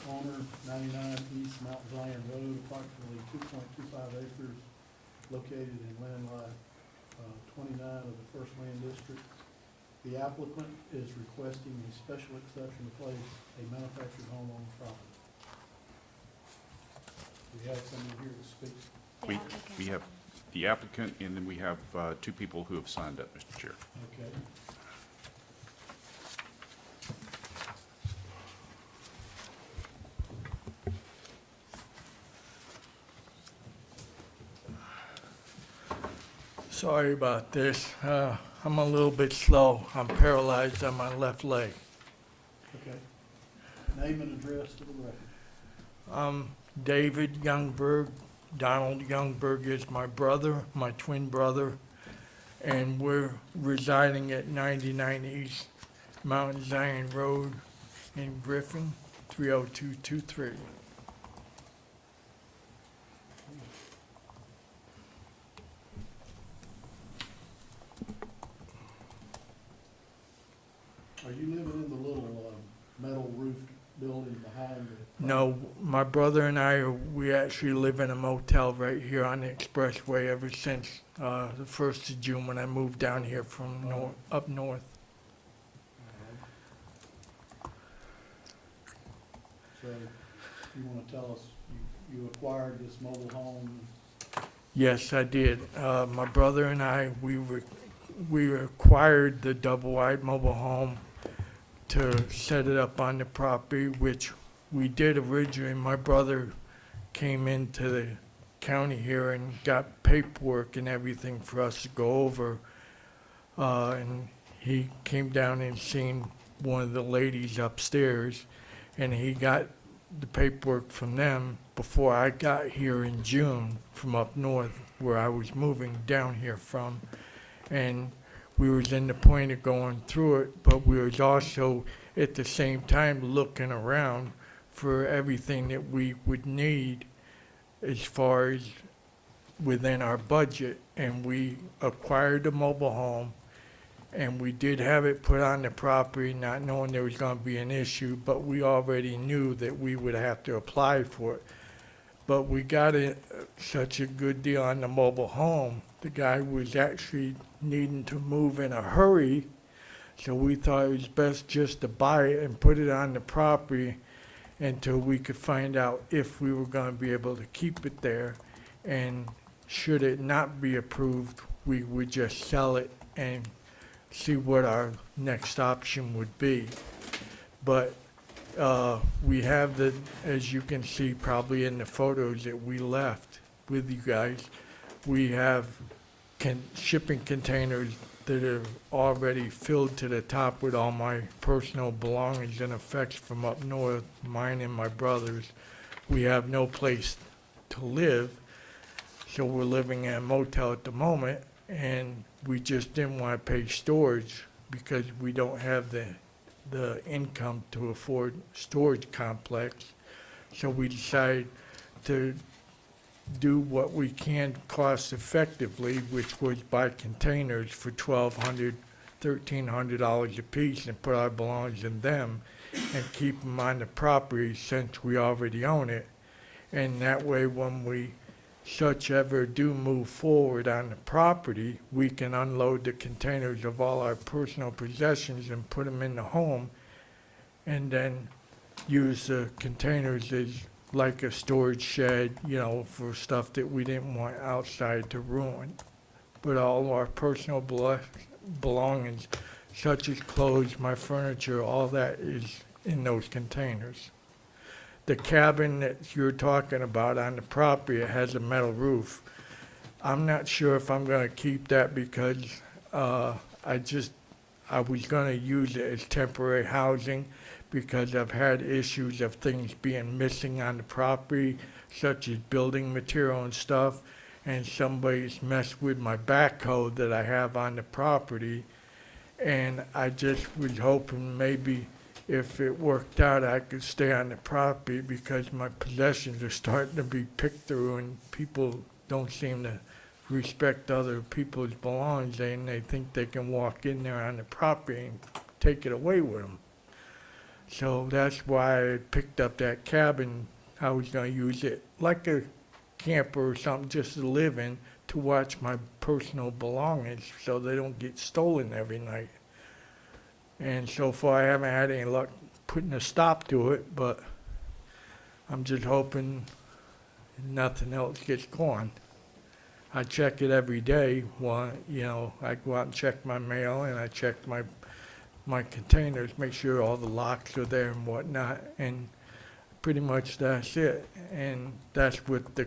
S1: owner 99 East Mount Zion Road, approximately 2.25 acres, located in land lot 29 of the First Land District. The applicant is requesting a special exception to place a manufactured home on the property. We have someone here to speak.
S7: We have the applicant, and then we have two people who have signed up, Mr. Chair.
S1: Okay.
S10: Sorry about this. I'm a little bit slow. I'm paralyzed on my left leg.
S1: Okay. Name and address to the record.
S10: I'm David Youngberg. Donald Youngberg is my brother, my twin brother, and we're residing at 99 East Mount Zion Road in Griffin, 30223.
S1: Are you living in the little metal roofed building behind the?
S10: No, my brother and we actually live in a motel right here on the expressway ever since the 1st of June when I moved down here from up north.
S1: So you want to tell us, you acquired this mobile home?
S10: Yes, I did. My brother and we acquired the double-wide mobile home to set it up on the property, which we did originally. My brother came into the county here and got paperwork and everything for us to go over. And he came down and seen one of the ladies upstairs, and he got the paperwork from them before I got here in June from up north, where I was moving down here from. And we was in the point of going through it, but we was also at the same time looking around for everything that we would need as far as within our budget. And we acquired a mobile home, and we did have it put on the property, not knowing there was going to be an issue, but we already knew that we would have to apply for it. But we got such a good deal on the mobile home. The guy was actually needing to move in a hurry, so we thought it was best just to buy it and put it on the property until we could find out if we were going to be able to keep it there. And should it not be approved, we would just sell it and see what our next option would be. But we have as you can see probably in the photos that we left with you guys, we have shipping containers that are already filled to the top with all my personal belongings and effects from up north, mine and my brother's. We have no place to live, so we're living in a motel at the moment, and we just didn't want to pay storage because we don't have the income to afford storage complex. So we decided to do what we can cost effectively, which was buy containers for $1,200, $1,300 a piece and put our belongings in them and keep them on the property since we already own it. And that way, when we such ever do move forward on the property, we can unload the containers of all our personal possessions and put them in the home, and then use the containers as like a storage shed, you know, for stuff that we didn't want outside to ruin. But all our personal belongings, such as clothes, my furniture, all that is in those containers. The cabin that you're talking about on the property, it has a metal roof. I'm not sure if I'm gonna keep that because I was gonna use it as temporary housing because I've had issues of things being missing on the property, such as building material and stuff, and somebody's messed with my backhoe that I have on the property. And I just was hoping maybe if it worked out, I could stay on the property because my possessions are starting to be picked through and people don't seem to respect other people's belongings, and they think they can walk in there on the property and take it away with them. So that's why I picked up that cabin. I was gonna use it like a camper or something just to live in, to watch my personal belongings so they don't get stolen every night. And so far, I haven't had any luck putting a stop to it, but I'm just hoping nothing else gets going. I check it every day. Well, you know, I go out and check my mail, and I check my containers, make sure all the locks are there and whatnot, and pretty much that's it. And that's what the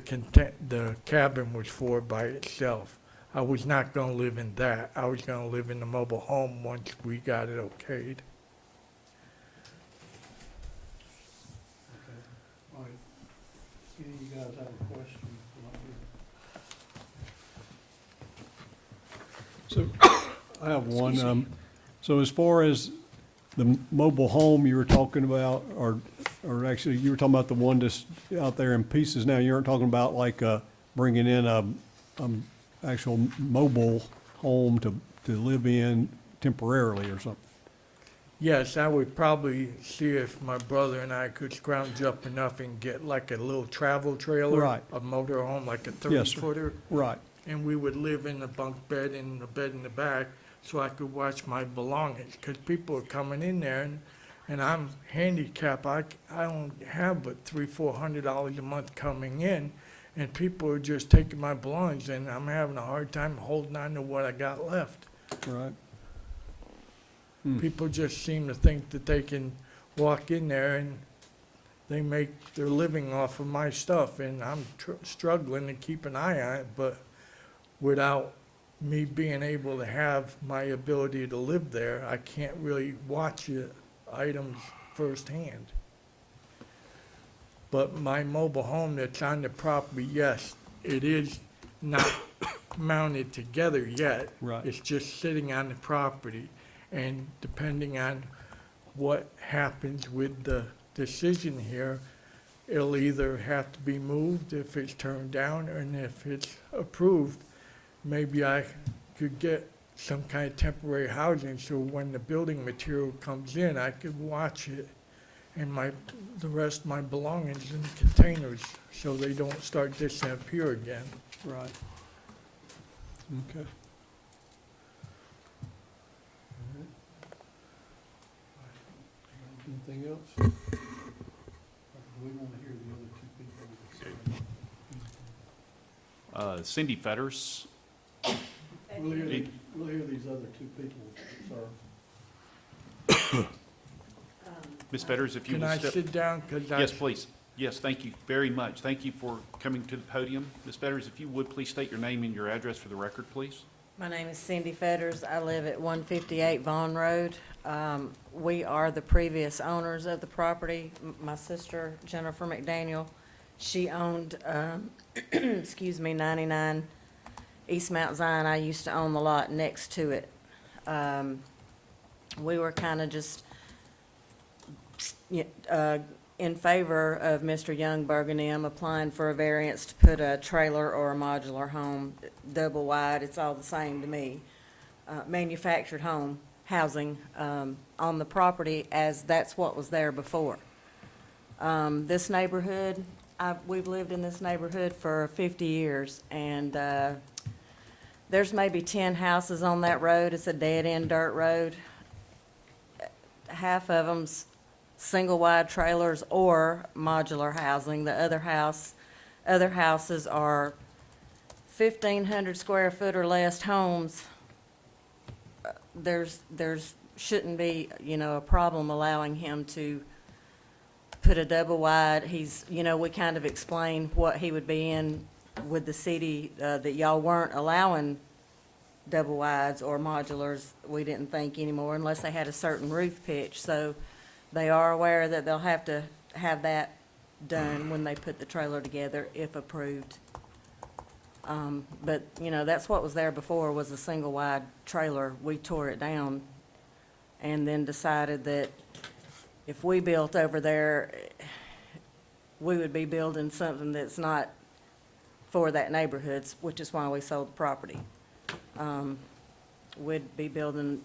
S10: cabin was for by itself. I was not gonna live in that. I was gonna live in the mobile home once we got it okayed.
S1: Okay. All right. Any of you guys have a question?
S9: So I have one. So as far as the mobile home you were talking about, or actually you were talking about the one that's out there in pieces now, you aren't talking about like bringing in a actual mobile home to live in temporarily or something?
S10: Yes, I would probably see if my brother and I could scrounge up enough and get like a little travel trailer.
S9: Right.
S10: A motor home, like a
S9: Yes, sir.
S10: 30-footer.
S9: Right.
S10: And we would live in the bunk bed and the bed in the back, so I could watch my belongings, because people are coming in there, and I'm handicapped. I don't have but $300-400 a month coming in, and people are just taking my belongings, and I'm having a hard time holding on to what I got left.
S9: Right.
S10: People just seem to think that they can walk in there and they make their living off of my stuff, and I'm struggling to keep an eye on it, but without me being able to have my ability to live there, I can't really watch items firsthand. But my mobile home that's on the property, yes, it is not mounted together yet.
S9: Right.
S10: It's just sitting on the property, and depending on what happens with the decision here, it'll either have to be moved if it's turned down, and if it's approved, maybe I could get some kind of temporary housing, so when the building material comes in, I could watch it and the rest of my belongings in containers, so they don't start disappear again.
S9: Right. Okay. Anything else?
S1: We want to hear the other two people.
S7: Cindy Fetters.
S1: We'll hear these other two people, sir.
S7: Ms. Fetters, if you
S10: Can
S7: will
S10: I
S7: step.
S10: sit down? 'Cause
S7: Yes, please. Yes, thank you very much. Thank you for coming to the podium. Ms. Fetters, if you would, please state your name and your address for the record, please.
S11: My name is Cindy Fetters. I live at 158 Vaughn Road. We are the previous owners of the property. My sister, Jennifer McDaniel, she owned, excuse me, 99 East Mount Zion. I used to own the lot next to it. We were kind of just in favor of Mr. Youngberg and them applying for a variance to put a trailer or a modular home, double wide, it's all the same to me, manufactured home, housing, on the property, as that's what was there before. This neighborhood, we've lived in this neighborhood for 50 years, and there's maybe 10 houses on that road. It's a dead-end dirt road. Half of them's single-wide trailers or modular housing. The other houses are 1,500 square foot or less homes. There's shouldn't be, a problem allowing him to put a double wide. We kind of explained what he would be in with the city, that y'all weren't allowing double wides or modulars, we didn't think anymore, unless they had a certain roof pitch. So they are aware that they'll have to have that done when they put the trailer together, if approved. But, that's what was there before, was a single wide trailer. We tore it down and then decided that if we built over there, we would be building something that's not for that neighborhood, which is why we sold the property. We'd be building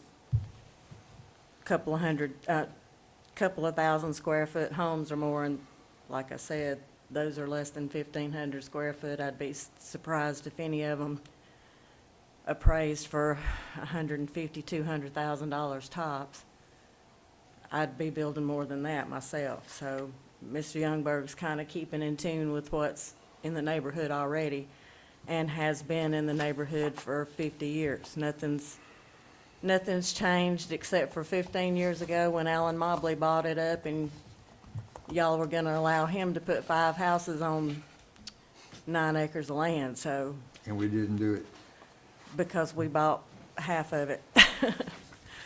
S11: a couple of thousand square foot homes or more, and like I said, those are less than 1,500 square foot. I'd be surprised if any of them appraised for $150,000, $200,000 tops. I'd be building more than that myself. So Mr. Youngberg's kind of keeping in tune with what's in the neighborhood already, and has been in the neighborhood for 50 years. Nothing's changed except for 15 years ago when Alan Mobley bought it up, and y'all were gonna allow him to put 5 houses on 9 acres of land, so,
S3: And we didn't do it.
S11: because we bought half of it.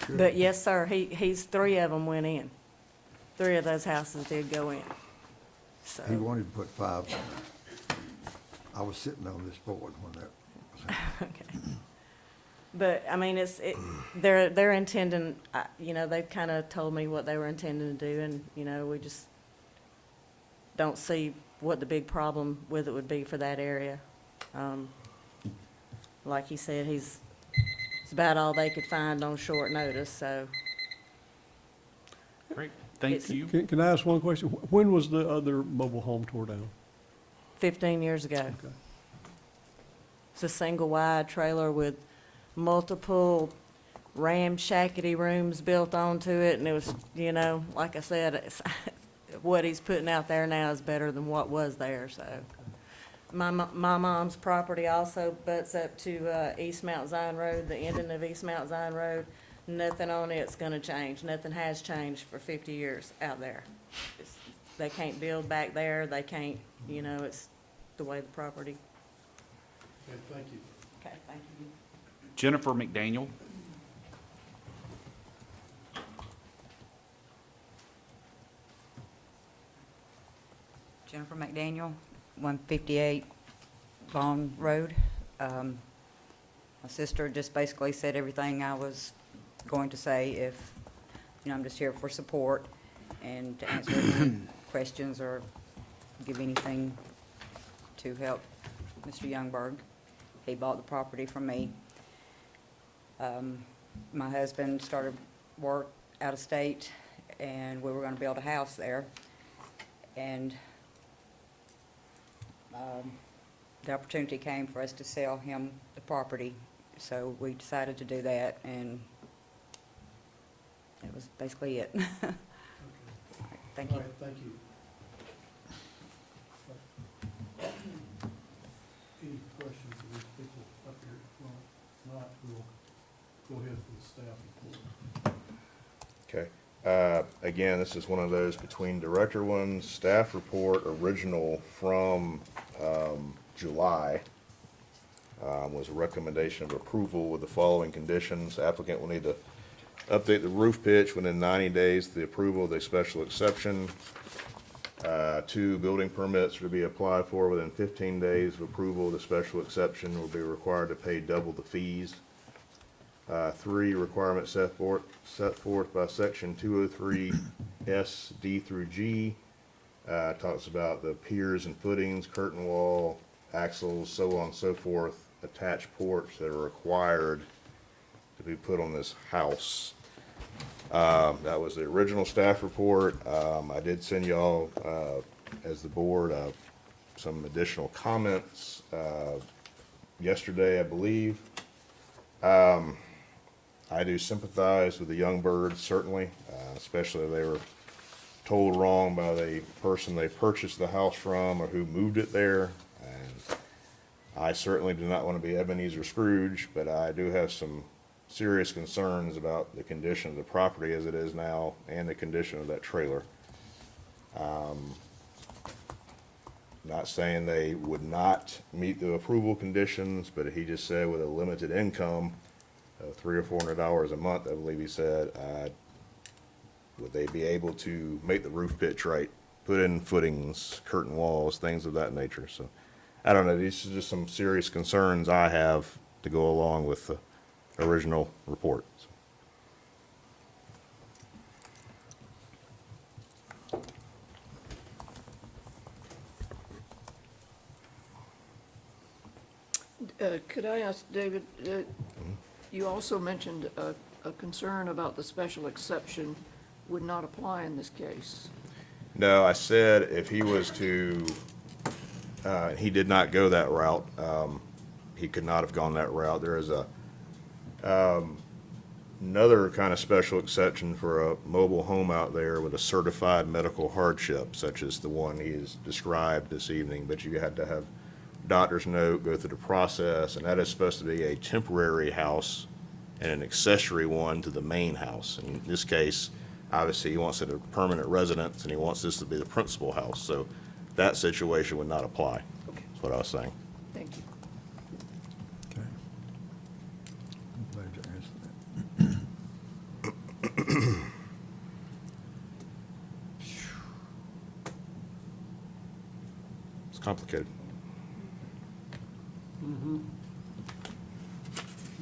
S11: But yes, sir, 3 of them went in. 3 of those houses did go in, so.
S3: He wanted to put 5 on there. I was sitting on this board when that was happening.
S11: Okay. But, I mean, they're intending, they've kind of told me what they were intending to do, and, we just don't see what the big problem with it would be for that area. Like he said, it's about all they could find on short notice, so.
S7: Great, thank
S11: It's-
S7: you.
S9: Can I ask one question? When was the other mobile home tore down?
S11: 15 years ago.
S9: Okay.
S11: It's a single-wide trailer with multiple ramshackety rooms built onto it, and it was, like I said, what he's putting out there now is better than what was there, so. My mom's property also butts up to East Mount Zion Road, the ending of East Mount Zion Road. Nothing on it's gonna change. Nothing has changed for 50 years out there. They can't build back there, they can't, it's the way the property.
S1: Okay, thank you.
S11: Okay, thank you.
S7: Jennifer McDaniel.
S12: Jennifer McDaniel, 158 Vaughn Road. My sister just basically said everything I was going to say. If, I'm just here for support and to answer any questions or give anything to help Mr. Youngberg. He bought the property from me. My husband started work out of state, and we were going to build a house there. And the opportunity came for us to sell him the property, so we decided to do that, and that was basically it. Thank you.
S1: All right, thank you. Any questions for these people up here? If not, we'll go ahead with the staff report.
S8: Okay. Again, this is one of those between director ones, staff report, original from July. was a recommendation of approval with the following conditions. Applicant will need to update the roof pitch within 90 days to the approval of the special exception. 2, building permits are to be applied for within 15 days of approval. The special exception will be required to pay double the fees. 3, requirements set forth by section 203 S, D through G. Talks about the piers and footings, curtain wall, axles, so on and so forth, attached ports that are required to be put on this house. That was the original staff report. I did send y'all, as the board, some additional comments, yesterday, I believe. I do sympathize with the young birds, certainly, especially if they were told wrong by the person they purchased the house from or who moved it there. And I certainly do not want to be Ebenezer Scrooge, but I do have some serious concerns about the condition of the property as it is now and the condition of that trailer. Not saying they would not meet the approval conditions, but he just said with a limited income of $300 or $400 a month, I believe he said, would they be able to make the roof pitch right, put in footings, curtain walls, things of that nature? So I don't know, these are just some serious concerns I have to go along with the original report.
S5: Could I ask, David, you also mentioned a concern about the special exception would not apply in this case.
S8: No, I said if he was to, he did not go that route. He could not have gone that route. There is another kind of special exception for a mobile home out there with a certified medical hardship, such as the one he has described this evening, but you had to have doctor's note, go through the process, and that is supposed to be a temporary house and an accessory one to the main house. In this case, obviously, he wants it a permanent residence, and he wants this to be the principal house, so that situation would not apply.
S5: Okay.
S8: That's what I was saying.
S5: Thank you.
S3: Okay. I'm glad you answered that.
S8: It's complicated.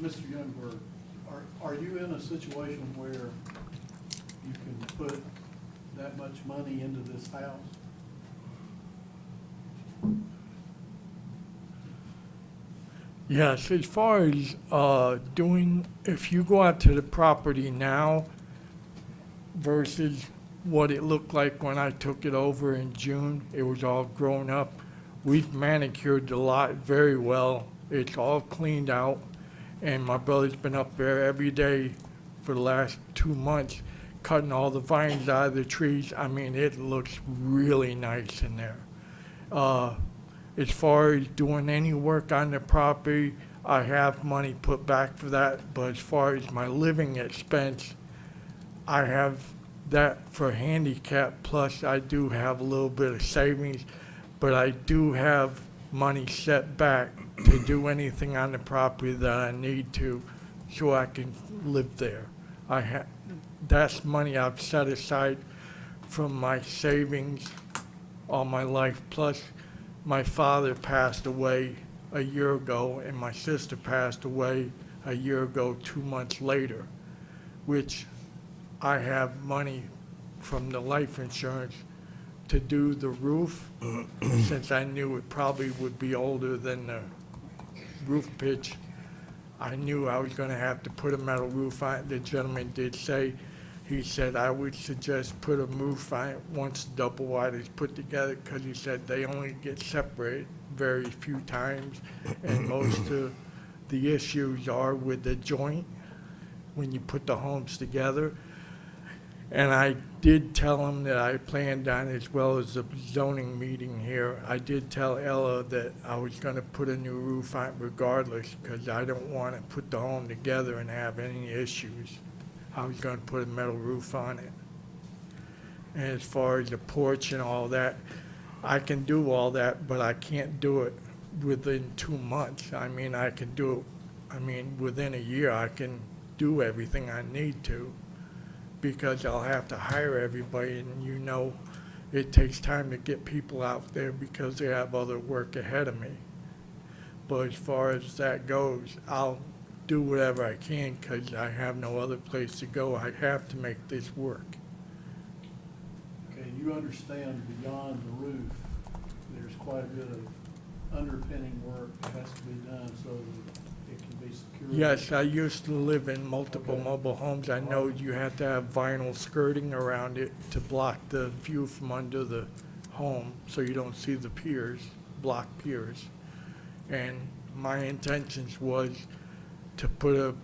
S1: Mr. Youngberg, are you in a situation where you can put that much money into this house?
S10: Yes, as far as doing, if you go out to the property now versus what it looked like when I took it over in June, it was all grown up. We've manicured the lot very well. It's all cleaned out, and my brother's been up there every day for the last 2 months, cutting all the vines out of the trees. I mean, it looks really nice in there. As far as doing any work on the property, I have money put back for that, but as far as my living expense, I have that for handicap, plus I do have a little bit of savings, but I do have money set back to do anything on the property that I need to, so I can live there. That's money I've set aside from my savings all my life, plus my father passed away a year ago, and my sister passed away a year ago, 2 months later, which I have money from the life insurance to do the roof, since I knew it probably would be older than the roof pitch. I knew I was gonna have to put a metal roof on it. The gentleman did say, he said, I would suggest put a roof on it once the double wide is put together, because he said they only get separated very few times, and most of the issues are with the joint when you put the homes together. And I did tell him that I planned on, as well as the zoning meeting here, I did tell Ella that I was gonna put a new roof on it regardless, because I don't wanna put the home together and have any issues. I was gonna put a metal roof on it. And as far as the porch and all that, I can do all that, but I can't do it within 2 months. I mean, I can do it, I mean, within a year, I can do everything I need to, because I'll have to hire everybody, and you know, it takes time to get people out there because they have other work ahead of me. But as far as that goes, I'll do whatever I can because I have no other place to go. I have to make this work.
S1: Okay, you understand beyond the roof, there's quite a bit of underpinning work that has to be done so that it can be secure.
S10: Yes, I used to live in multiple
S1: Okay.
S10: mobile homes. I know you have to have vinyl skirting around it to block the view from under the home so you don't see the piers, block piers. And my intentions was to put a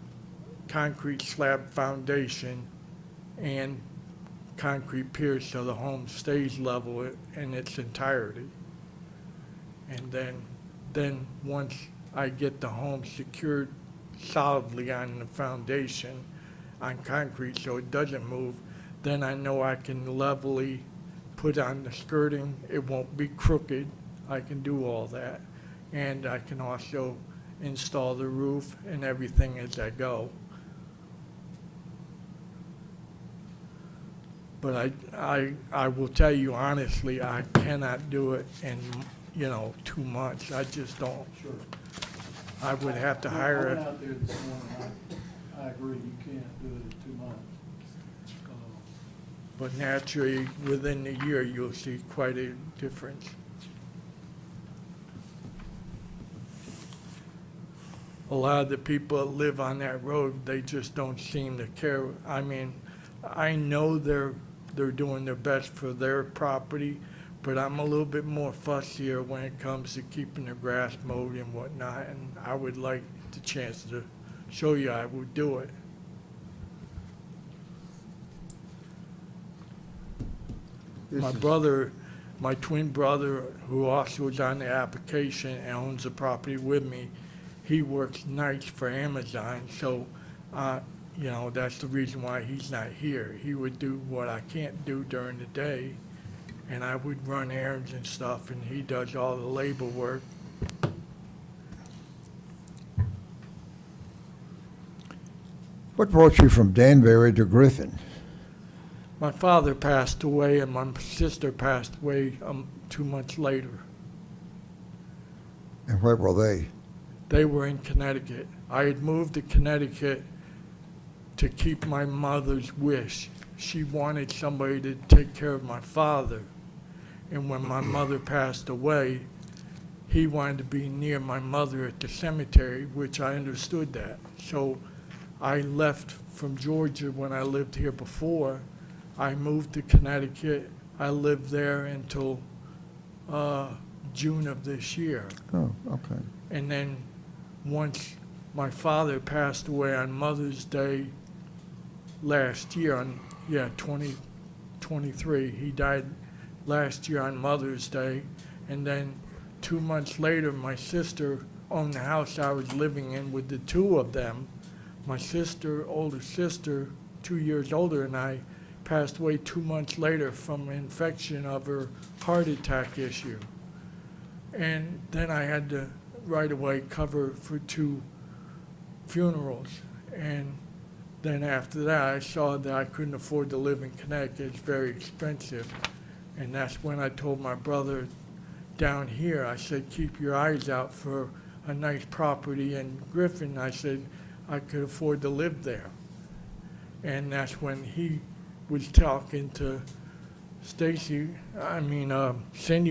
S10: concrete slab foundation and concrete piers so the home stays level in its entirety. And then once I get the home secured solidly on the foundation, on concrete so it doesn't move, then I know I can levelly put on the skirting. It won't be crooked. I can do all that. And I can also install the roof and everything as I go. But I will tell you honestly, I cannot do it in, 2 months. I just don't.
S1: Sure.
S10: I would have to
S1: I
S10: hire
S1: went
S10: a,
S1: out there this morning, I agree, you can't do it in 2 months.
S10: but naturally, within a year, you'll see quite a difference. A lot of the people that live on that road, they just don't seem to care. I mean, I know they're doing their best for their property, but I'm a little bit more fussier when it comes to keeping the grass mowed and whatnot, and I would like the chance to show you I would do it. My brother, my twin brother, who also is on the application and owns the property with me, he works nights for Amazon, so, that's the reason why he's not here. He would do what I can't do during the day, and I would run errands and stuff, and he does all the labor work.
S3: What brought you from Danbury to Griffin?
S10: My father passed away, and my sister passed away 2 months later.
S3: And where were they?
S10: They were in Connecticut. I had moved to Connecticut to keep my mother's wish. She wanted somebody to take care of my father. And when my mother passed away, he wanted to be near my mother at the cemetery, which I understood that. So I left from Georgia when I lived here before. I moved to Connecticut. I lived there until June of this year.
S3: Oh, okay.
S10: And then once my father passed away on Mother's Day last year, 2023, he died last year on Mother's Day. And then 2 months later, my sister owned the house I was living in with the two of them. My sister, older sister, 2 years older than I, passed away 2 months later from infection of her heart attack issue. And then I had to right away cover for 2 funerals. And then after that, I saw that I couldn't afford to live in Connecticut. It's very expensive. And that's when I told my brother down here, I said, keep your eyes out for a nice property in Griffin. I said, I could afford to live there. And that's when he was talking to Cindy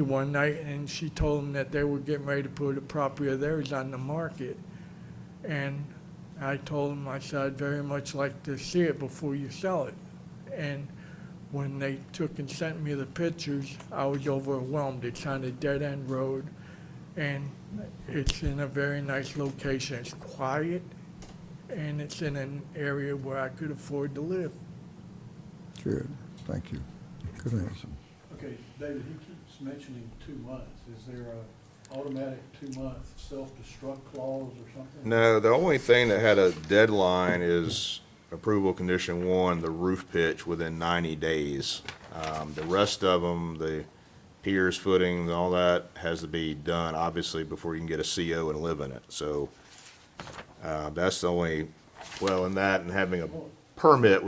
S10: one night, and she told him that they were getting ready to put a property of theirs on the market. And I told him, I said, I'd very much like to see it before you sell it. And when they took and sent me the pictures, I was overwhelmed. It's on a dead-end road, and it's in a very nice location. It's quiet, and it's in an area where I could afford to live.
S3: Good, thank you. Good answer.
S1: Okay, David, he keeps mentioning 2 months. Is there a automatic 2-month self-destruct clause or something?
S8: No, the only thing that had a deadline is approval condition 1, the roof pitch within 90 days. The rest of them, the piers, footings, all that has to be done, obviously, before you can get a CO and live in it. So, that's the only, well, and that and having a permit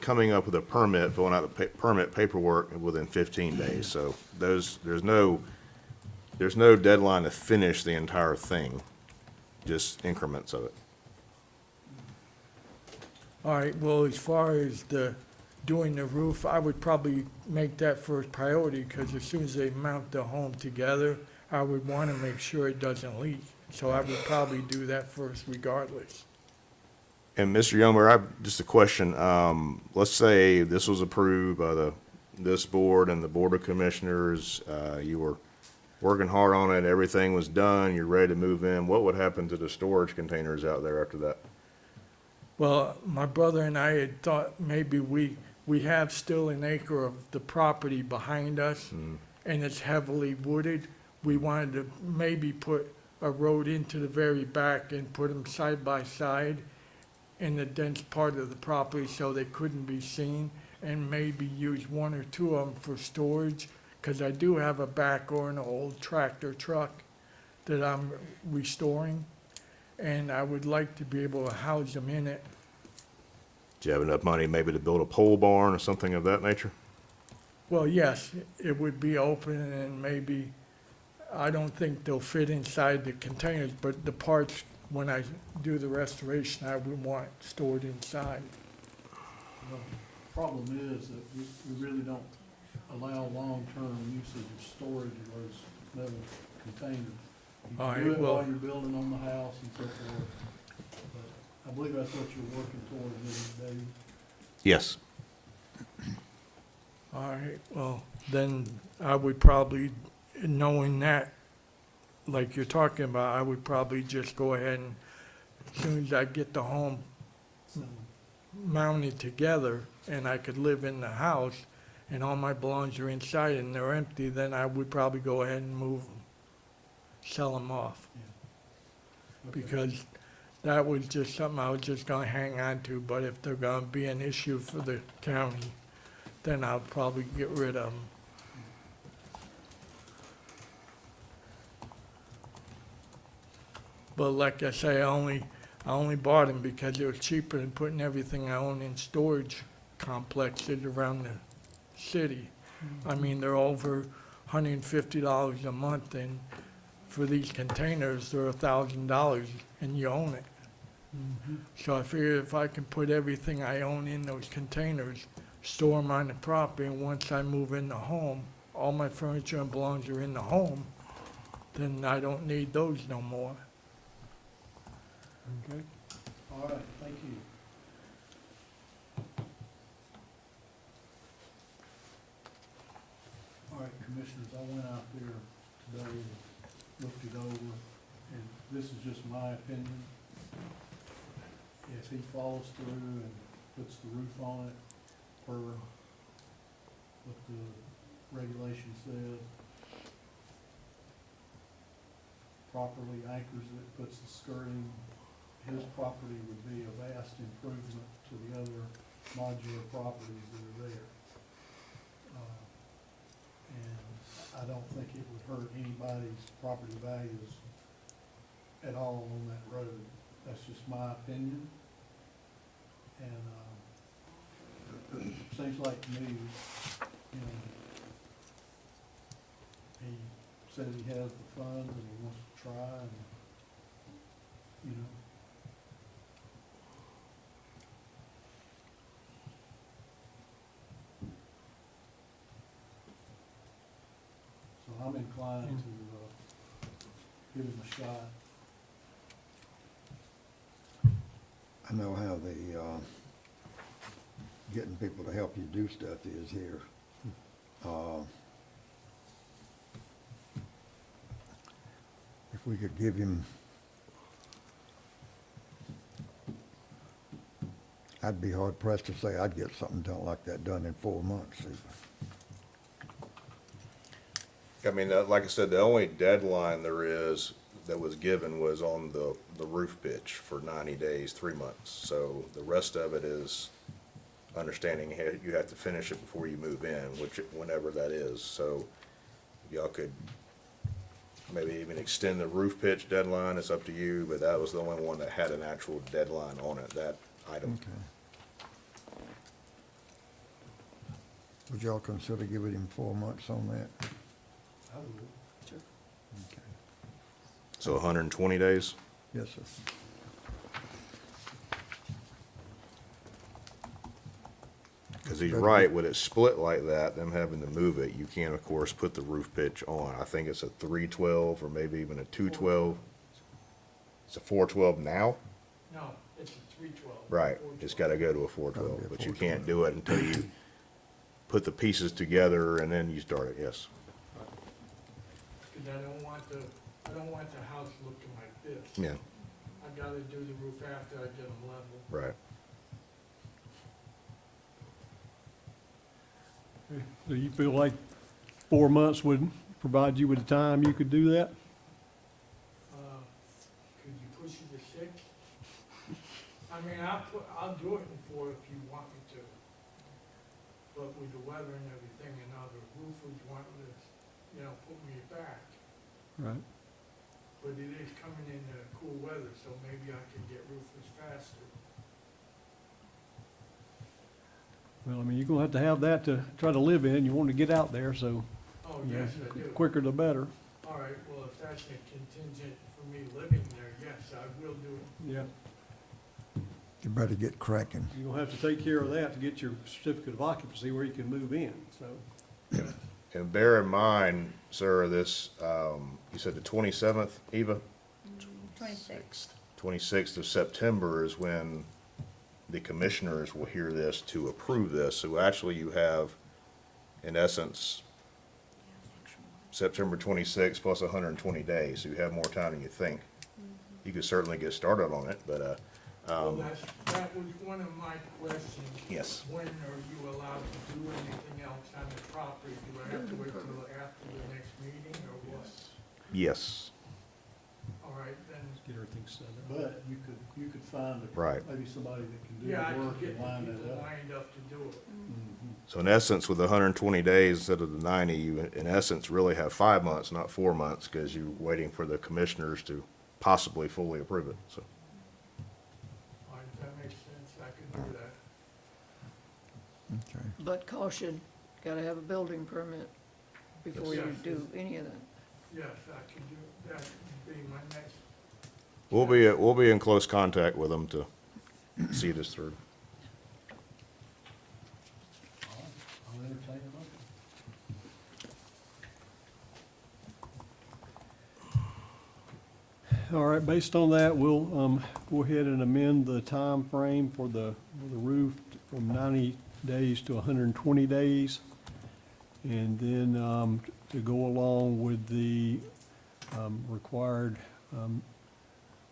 S8: coming up with a permit, filling out the permit paperwork within 15 days. So there's no deadline to finish the entire thing, just increments of it.
S10: All right, well, as far as doing the roof, I would probably make that first priority, because as soon as they mount the home together, I would want to make sure it doesn't leak. So I would probably do that first regardless.
S8: And Mr. Youngberg, just a question. Let's say this was approved by this board and the Board of Commissioners. You were working hard on it, everything was done, you're ready to move in. What would happen to the storage containers out there after that?
S10: Well, my brother and I had thought maybe we have still an acre of the property behind us, and it's heavily wooded. We wanted to maybe put a road into the very back and put them side by side in the dense part of the property so they couldn't be seen, and maybe use one or two of them for storage, because I do have a backhoe and an old tractor truck that I'm restoring, and I would like to be able to house them in it.
S8: Do you have enough money maybe to build a pole barn or something of that nature?
S10: Well, yes, it would be open, and maybe, I don't think they'll fit inside the containers, but the parts, when I do the restoration, I would want stored inside.
S1: The problem is that we really don't allow long-term usage of storage of those metal containers. You
S10: All
S1: can do
S10: right,
S1: it
S10: well-
S1: while you're building on the house and so forth, but I believe that's what you're working towards, isn't it, Dave?
S8: Yes.
S10: All right, well, then I would probably, knowing that, like you're talking about, I would probably just go ahead and, as soon as I get the home
S1: So,
S10: mounted together and I could live in the house and all my belongings are inside and they're empty, then I would probably go ahead and move them, sell them off.
S1: okay.
S10: Because that was just something I was just gonna hang on to, but if they're gonna be an issue for the county, then I'll probably get rid of them. But like I say, I only bought them because it was cheaper than putting everything I own in storage complexes around the city. I mean, they're over $150 a month, and for these containers, they're $1,000, and you own it. So I figured if I can put everything I own in those containers, store them on the property, and once I move in the home, all my furniture and belongings are in the home, then I don't need those no more.
S1: Okay, all right, thank you. All right, commissioners, I went out there today and looked it over, and this is just my opinion. If he follows through and puts the roof on it per what the regulation says, properly anchors it, puts the skirting, his property would be a vast improvement to the other modular properties that are there. And I don't think it would hurt anybody's property values at all on that road. That's just my opinion. And, seems like to me, you know, he says he has the funds and he wants to try and, you know. So I'm inclined to, give him a shot.
S3: I know how the, getting people to help you do stuff is here. If we could give him, I'd be hard pressed to say I'd get something done like that done in 4 months.
S8: I mean, like I said, the only deadline there is that was given was on the roof pitch for 90 days, 3 months. So the rest of it is understanding you have to finish it before you move in, which, whenever that is. So y'all could maybe even extend the roof pitch deadline, it's up to you, but that was the only one that had an actual deadline on it, that item.
S3: Okay. Would y'all consider giving him 4 months on that?
S9: I would.
S5: Sure.
S3: Okay.
S8: So 120 days?
S3: Yes, sir.
S8: Because he's right, with it split like that, them having to move it, you can, of course, put the roof pitch on. I think it's a 312 or maybe even a 212. It's a 412 now?
S10: No, it's a 312.
S8: Right, it's gotta go to a 412,
S3: Gotta be a
S8: but you
S3: 412.
S8: can't do it until you put the pieces together and then you start it, yes.
S10: Because I don't want the house looking like this.
S8: Yeah,
S10: I gotta do the roof after I get them level.
S8: right.
S9: Do you feel like 4 months would provide you with the time you could do that?
S10: Could you push it to 6? I mean, I'll do it in 4 if you want me to. But with the weather and everything, and now the roofers want to, put me back.
S9: Right.
S10: But it is coming in cool weather, so maybe I can get roofers faster.
S9: Well, I mean, you're gonna have that to try to live in. You want to get out there, so,
S10: Oh,
S9: you know,
S10: yes, I do.
S9: quicker the better.
S10: All right, well, if that's a contingent for me living there, yes, I will do it.
S9: Yeah.
S3: You better get cracking.
S9: You're gonna have to take care of that to get your certificate of occupancy where you can move in, so.
S8: And bear in mind, sir, this, you said the 27th, Eva?
S6: 26.
S8: 26th of September is when the commissioners will hear this to approve this. So actually you have, in essence, September 26th plus 120 days, so you have more time than you think. You could certainly get started on it, but,
S10: Well, that was one of my questions.
S8: yes.
S10: When are you allowed to do anything else on the property? Do I have to wait till after the next meeting, or what?
S8: Yes,
S10: All right, then,
S9: Get everything set up.
S1: But you could find
S8: right.
S1: maybe somebody that can do
S10: yeah, I
S1: the
S10: can
S1: work
S10: get
S1: and line
S10: people
S1: that up.
S10: lined up to do it.
S1: Mhm.
S8: So in essence, with the 120 days instead of the 90, you in essence really have 5 months, not 4 months, because you're waiting for the commissioners to possibly fully approve it, so.
S10: All right, that makes sense, I can do that.
S3: Okay.
S5: But caution, gotta have a building permit before you
S10: Yes.
S5: do any of that.
S10: Yes, I can do, that would be my next,
S8: We'll be in close contact with them to see this through.
S1: I'll entertain a motion.
S9: All right, based on that, we'll, go ahead and amend the time frame for the roof from 90 days to 120 days. And then, to go along with the, required,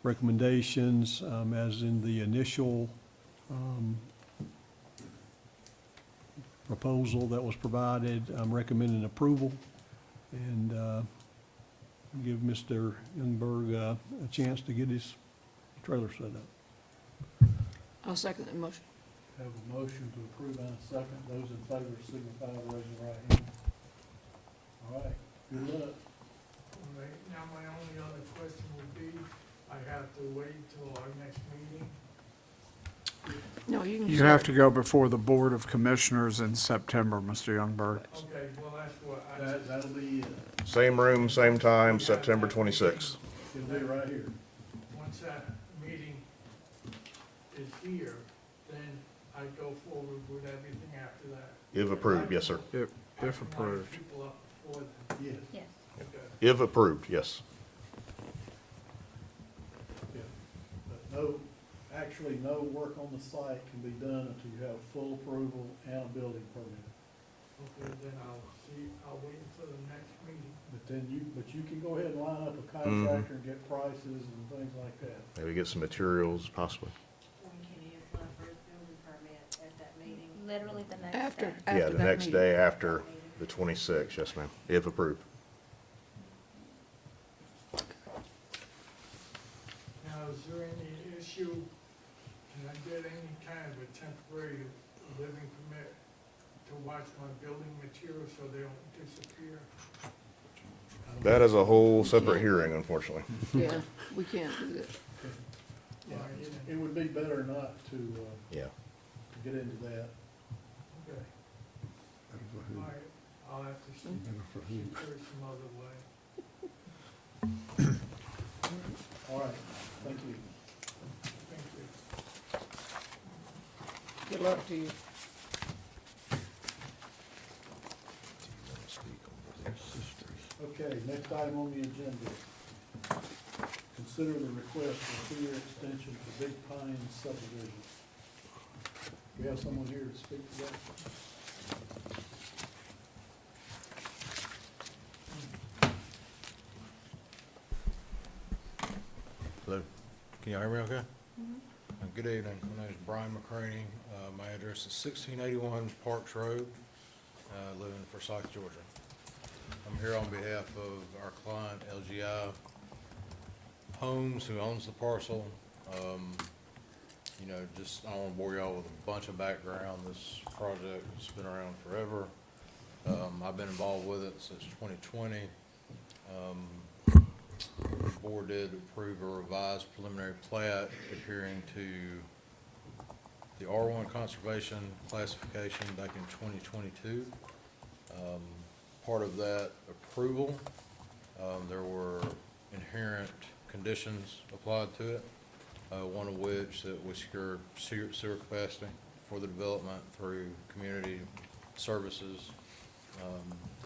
S9: recommendations, as in the initial, proposal that was provided, I'm recommending approval. And, give Mr. Youngberg, a chance to get his trailer set up.
S5: I'll second that motion.
S1: Have a motion to approve and a second. Those in favor signify by raising your right hand. All right, good luck.
S10: all right, now my only other question would be, I have to wait till our next meeting?
S5: No, you can.
S4: You have to go before the Board of Commissioners in September, Mr. Youngberg.
S10: Okay, well, that's what I just.
S1: That'll be,
S8: Same room, same time, September 26th.
S1: it'll be right here.
S10: Once that meeting is here, then I go forward with everything after that.
S8: If approved, yes, sir.
S4: If
S10: I can line
S4: approved.
S10: people up before then.
S1: Yes.
S6: Yes.
S10: Okay.
S8: If approved, yes.
S1: Yeah. But no, actually, no work on the site can be done until you have full approval and a building permit.
S10: Okay, then I'll wait until the next meeting.
S1: But you can go ahead and line up a contractor and get prices and things like that.
S8: Maybe get some materials, possibly.
S11: When can you apply for a building permit at that meeting?
S6: Literally the next
S5: After,
S6: day.
S5: after
S8: Yeah,
S5: that
S8: the next
S5: meeting.
S8: day after the 26th, yes, ma'am, if approved.
S10: Now, is there any issue, can I get any kind of a temporary living permit to watch my building materials so they don't disappear?
S8: That is a whole separate hearing, unfortunately.
S5: Yeah, we can't do that.
S1: Yeah, it would be better not to
S8: Yeah.
S1: get into that.
S10: Okay. All right, I'll have to see if there's some other way.
S1: All right, thank you.
S10: Thank you.
S5: Good luck to you.
S1: Okay, next item on the agenda. Consider the request for 2-year extension for Big Pine subdivision. We have someone here to speak to that?
S13: Hello, can y'all hear me okay? Good evening, my name is Brian McCraney. My address is 1681 Parks Road, live in Forsyth, Georgia. I'm here on behalf of our client LGI Homes, who owns the parcel. You know, just, I don't want to bore y'all with a bunch of background. This project has been around forever. I've been involved with it since 2020. The board did approve a revised preliminary plat adhering to the R1 conservation classification back in 2022. Part of that approval, there were inherent conditions applied to it, one of which that we secured sewer capacity for the development through community services,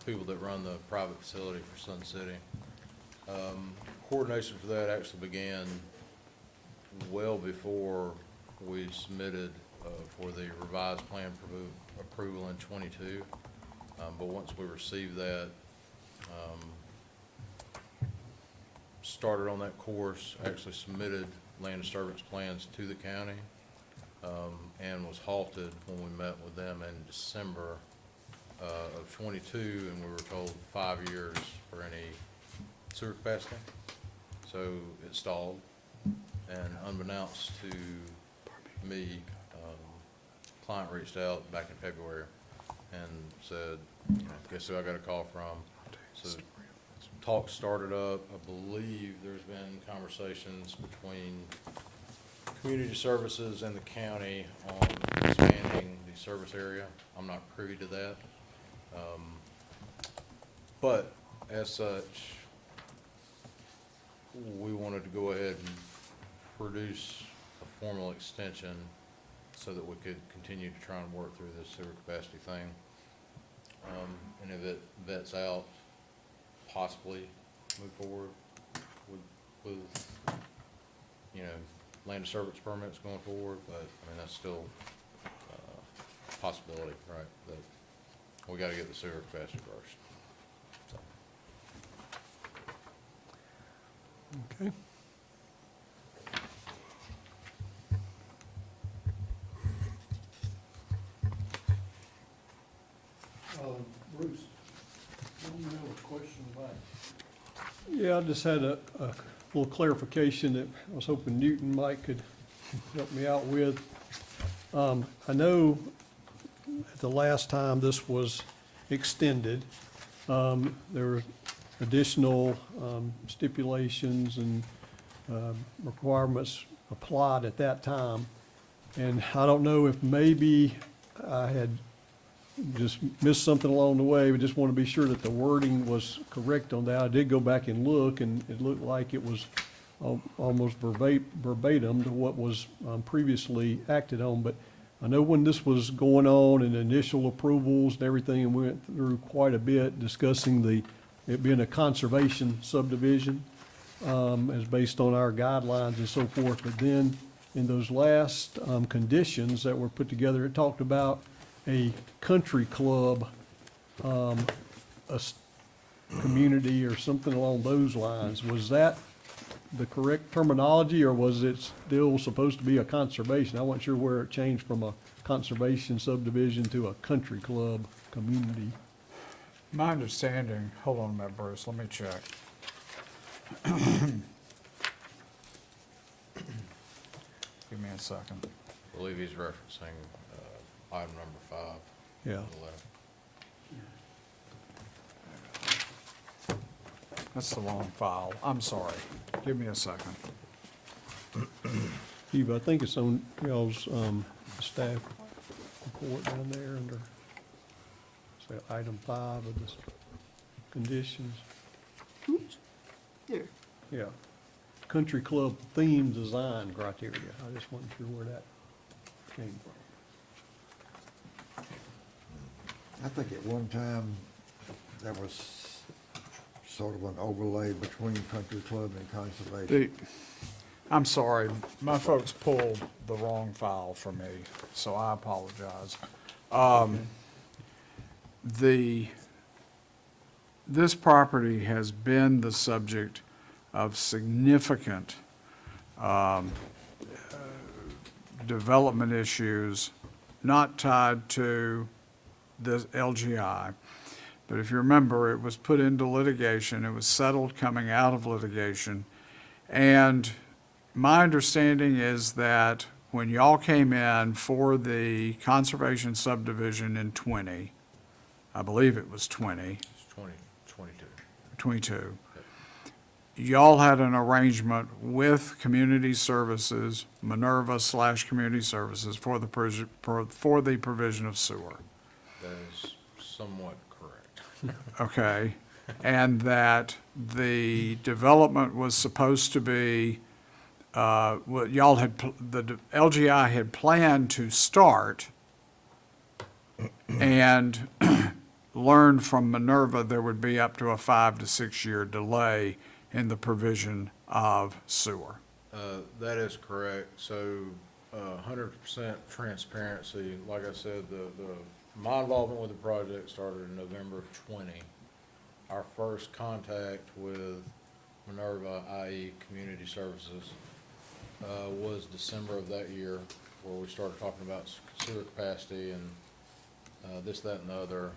S13: people that run the private facility for Sun City. Coordination for that actually began well before we submitted for the revised plan approval in 22. But once we received that, started on that course, actually submitted land disturbance plans to the county, and was halted when we met with them in December of 22, and we were told 5 years for any sewer capacity. So it stalled, and unbeknownst to me, client reached out back in February and said, you know, guess who I got a call from? So talks started up. I believe there's been conversations between community services and the county on expanding the service area. I'm not privy to that. But as such, we wanted to go ahead and produce a formal extension so that we could continue to try and work through this sewer capacity thing. And if it vets out, possibly move forward with you know, land disturbance permits going forward, but I mean, that's still a possibility, right? That we gotta get the sewer capacity first. So.
S9: Okay.
S1: Bruce, do you have a question about?
S9: Yeah, I just had a little clarification that I was hoping Newton Mike could help me out with. I know at the last time this was extended, there were additional stipulations and requirements applied at that time. And I don't know if maybe I had just missed something along the way. We just want to be sure that the wording was correct on that. I did go back and look, and it looked like it was almost verbatim to what was previously acted on. But I know when this was going on and initial approvals and everything, and we went through quite a bit discussing it being a conservation subdivision, as based on our guidelines and so forth. But then in those last conditions that were put together, it talked about a country club, community or something along those lines. Was that the correct terminology, or was it still supposed to be a conservation? I wasn't sure where it changed from a conservation subdivision to a country club community.
S4: My understanding, hold on a minute, Bruce, let me check. Give me a second.
S13: I believe he's referencing item number 5.
S9: Yeah.
S13: in the letter.
S4: That's the wrong file. I'm sorry. Give me a second.
S9: Steve, I think it's on y'all's, staff report down there under, say, item 5 of this conditions.
S5: Oops, there.
S9: Yeah. Country club theme design criteria. I just wasn't sure where that came from.
S3: I think at one time, there was sort of an overlay between country club and conservation.
S4: I'm sorry, my folks pulled the wrong file for me, so I apologize. This property has been the subject of significant development issues not tied to this LGI. But if you remember, it was put into litigation, it was settled coming out of litigation. And my understanding is that when y'all came in for the conservation subdivision in 20, I believe it was 20,
S13: It's 2022.
S4: 22, y'all had an arrangement with Community Services, Minerva/Community Services, for the provision of sewer.
S13: That is somewhat correct.
S4: Okay, and that the development was supposed to be, what y'all had, the LGI had planned to start, and learned from Minerva there would be up to a 5 to 6 year delay in the provision of sewer.
S13: That is correct. So, 100% transparency. Like I said, my involvement with the project started in November of 20. Our first contact with Minerva, i.e. Community Services, was December of that year, where we started talking about sewer capacity and this, that, and the other.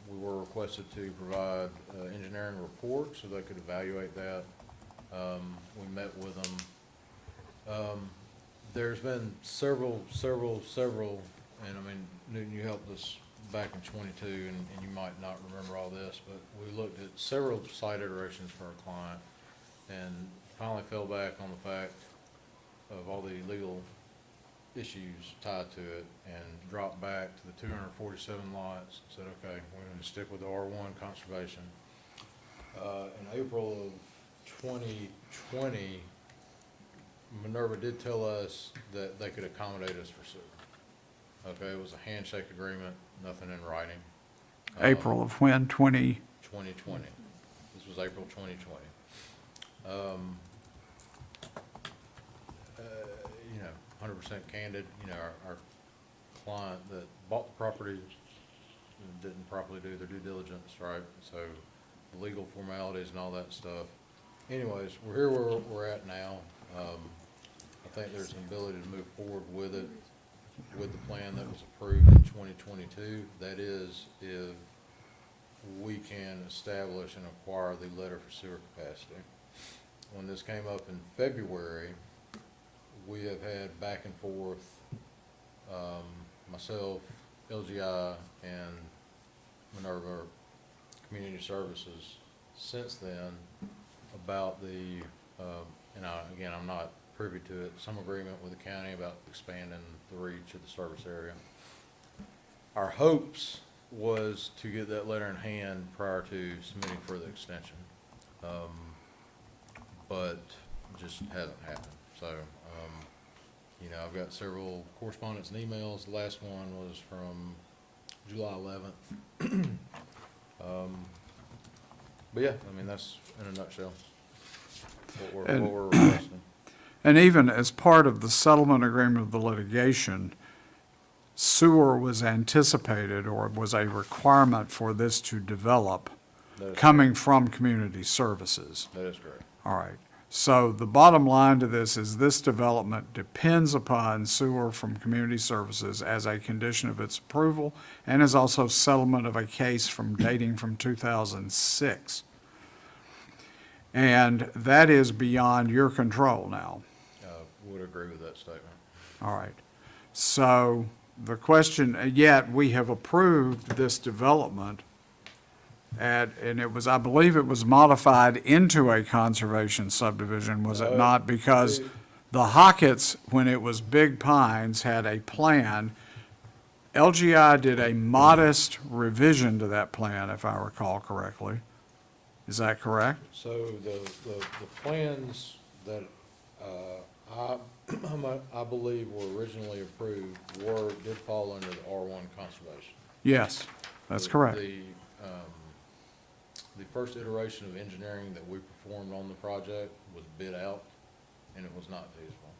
S13: We were requested to provide engineering report so they could evaluate that. We met with them. There's been several, and I mean, Newton, you helped us back in 22, and you might not remember all this, but we looked at several site iterations for our client and finally fell back on the fact of all the legal issues tied to it and dropped back to the 247 lots, said, okay, we're going to stick with the R1 conservation. In April of 2020, Minerva did tell us that they could accommodate us for sewer. Okay, it was a handshake agreement, nothing in writing.
S4: April of when, 20?
S13: 2020. This was April 2020. You know, 100% candid, you know, our client that bought the property didn't properly do their due diligence, right? So the legal formalities and all that stuff. Anyways, we're here where we're at now. I think there's an ability to move forward with it, with the plan that was approved in 2022. That is, if we can establish and acquire the letter for sewer capacity. When this came up in February, we have had back and forth, myself, LGI, and Minerva Community Services since then about the, and again, I'm not privy to it, some agreement with the county about expanding the reach of the service area. Our hopes was to get that letter in hand prior to submitting for the extension, but just hasn't happened. So, you know, I've got several correspondence and emails. The last one was from July 11th. But yeah, I mean, that's in a nutshell what we're requesting.
S4: And even as part of the settlement agreement of the litigation, sewer was anticipated or was a requirement for this to develop coming from Community Services.
S13: That is correct.
S4: All right. So the bottom line to this is this development depends upon sewer from Community Services as a condition of its approval and is also settlement of a case dating from 2006. And that is beyond your control now.
S13: Would agree with that statement.
S4: All right. So the question, yet we have approved this development and it was, I believe it was modified into a conservation subdivision, was it not? Because the Hockett's, when it was Big Pines, had a plan. LGI did a modest revision to that plan, if I recall correctly. Is that correct?
S13: So the plans that, I believe were originally approved did fall under the R1 conservation.
S4: Yes, that's correct.
S13: The first iteration of engineering that we performed on the project was bid out, and it was not feasible.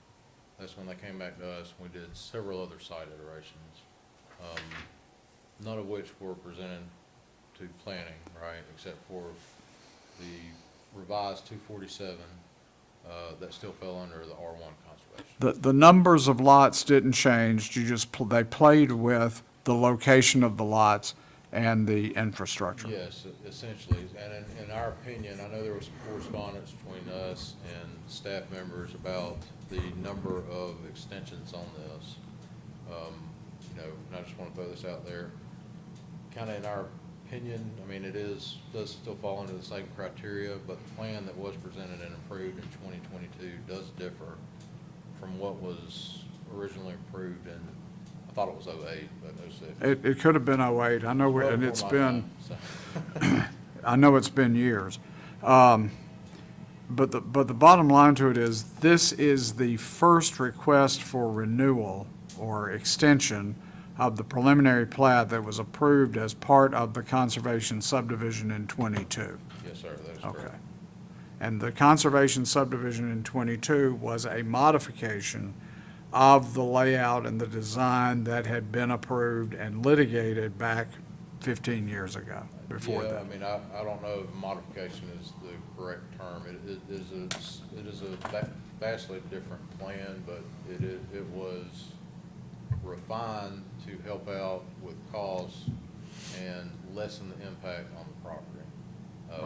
S13: That's when they came back to us, and we did several other site iterations, none of which were presented to planning, right, except for the revised 247, that still fell under the R1 conservation.
S4: The numbers of lots didn't change, you just, they played with the location of the lots and the infrastructure.
S13: Yes, essentially, and in our opinion, I know there was some correspondence between us and staff members about the number of extensions on this. You know, and I just want to throw this out there, kind of in our opinion, I mean, does still fall under the same criteria, but the plan that was presented and approved in 2022 does differ from what was originally approved in, I thought it was 08, but 06.
S4: It could have been 08, I know, and it's been, I know it's been years. But the bottom line to it is, this is the first request for renewal or extension of the preliminary plat that was approved as part of the conservation subdivision in 22.
S13: Yes, sir, that is
S4: Okay.
S13: correct.
S4: And the conservation subdivision in 22 was a modification of the layout and the design that had been approved and litigated back 15 years ago, before
S13: Yeah,
S4: that.
S13: I mean, I don't know if modification is the correct term. It is a vastly different plan, but it was refined to help out with costs and lessen the impact on the property.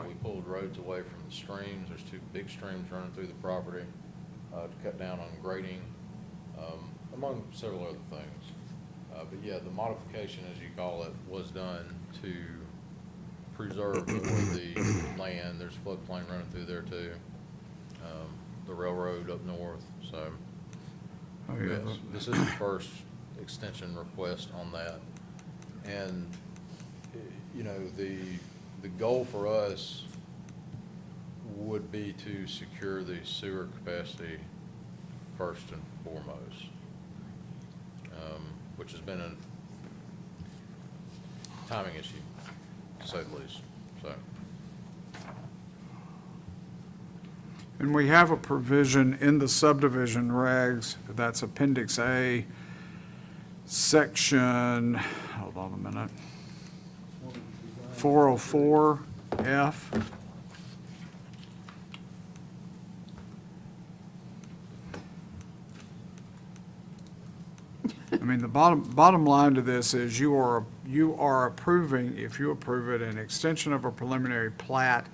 S13: We pulled roads away from the streams. There's two big streams running through the property, to cut down on grading, among several other things. But yeah, the modification, as you call it, was done to preserve more of the land. There's floodplain running through there too. The railroad up north, so.
S4: Oh, yeah.
S13: Yes, this is the first extension request on that. And, you know, the goal for us would be to secure the sewer capacity first and foremost, which has been a timing issue, to say the least, so.
S4: And we have a provision in the subdivision regs, that's Appendix A, Section, hold on a minute, 404F. I mean, the bottom line to this is you are approving, if you approve it, an extension of a preliminary plat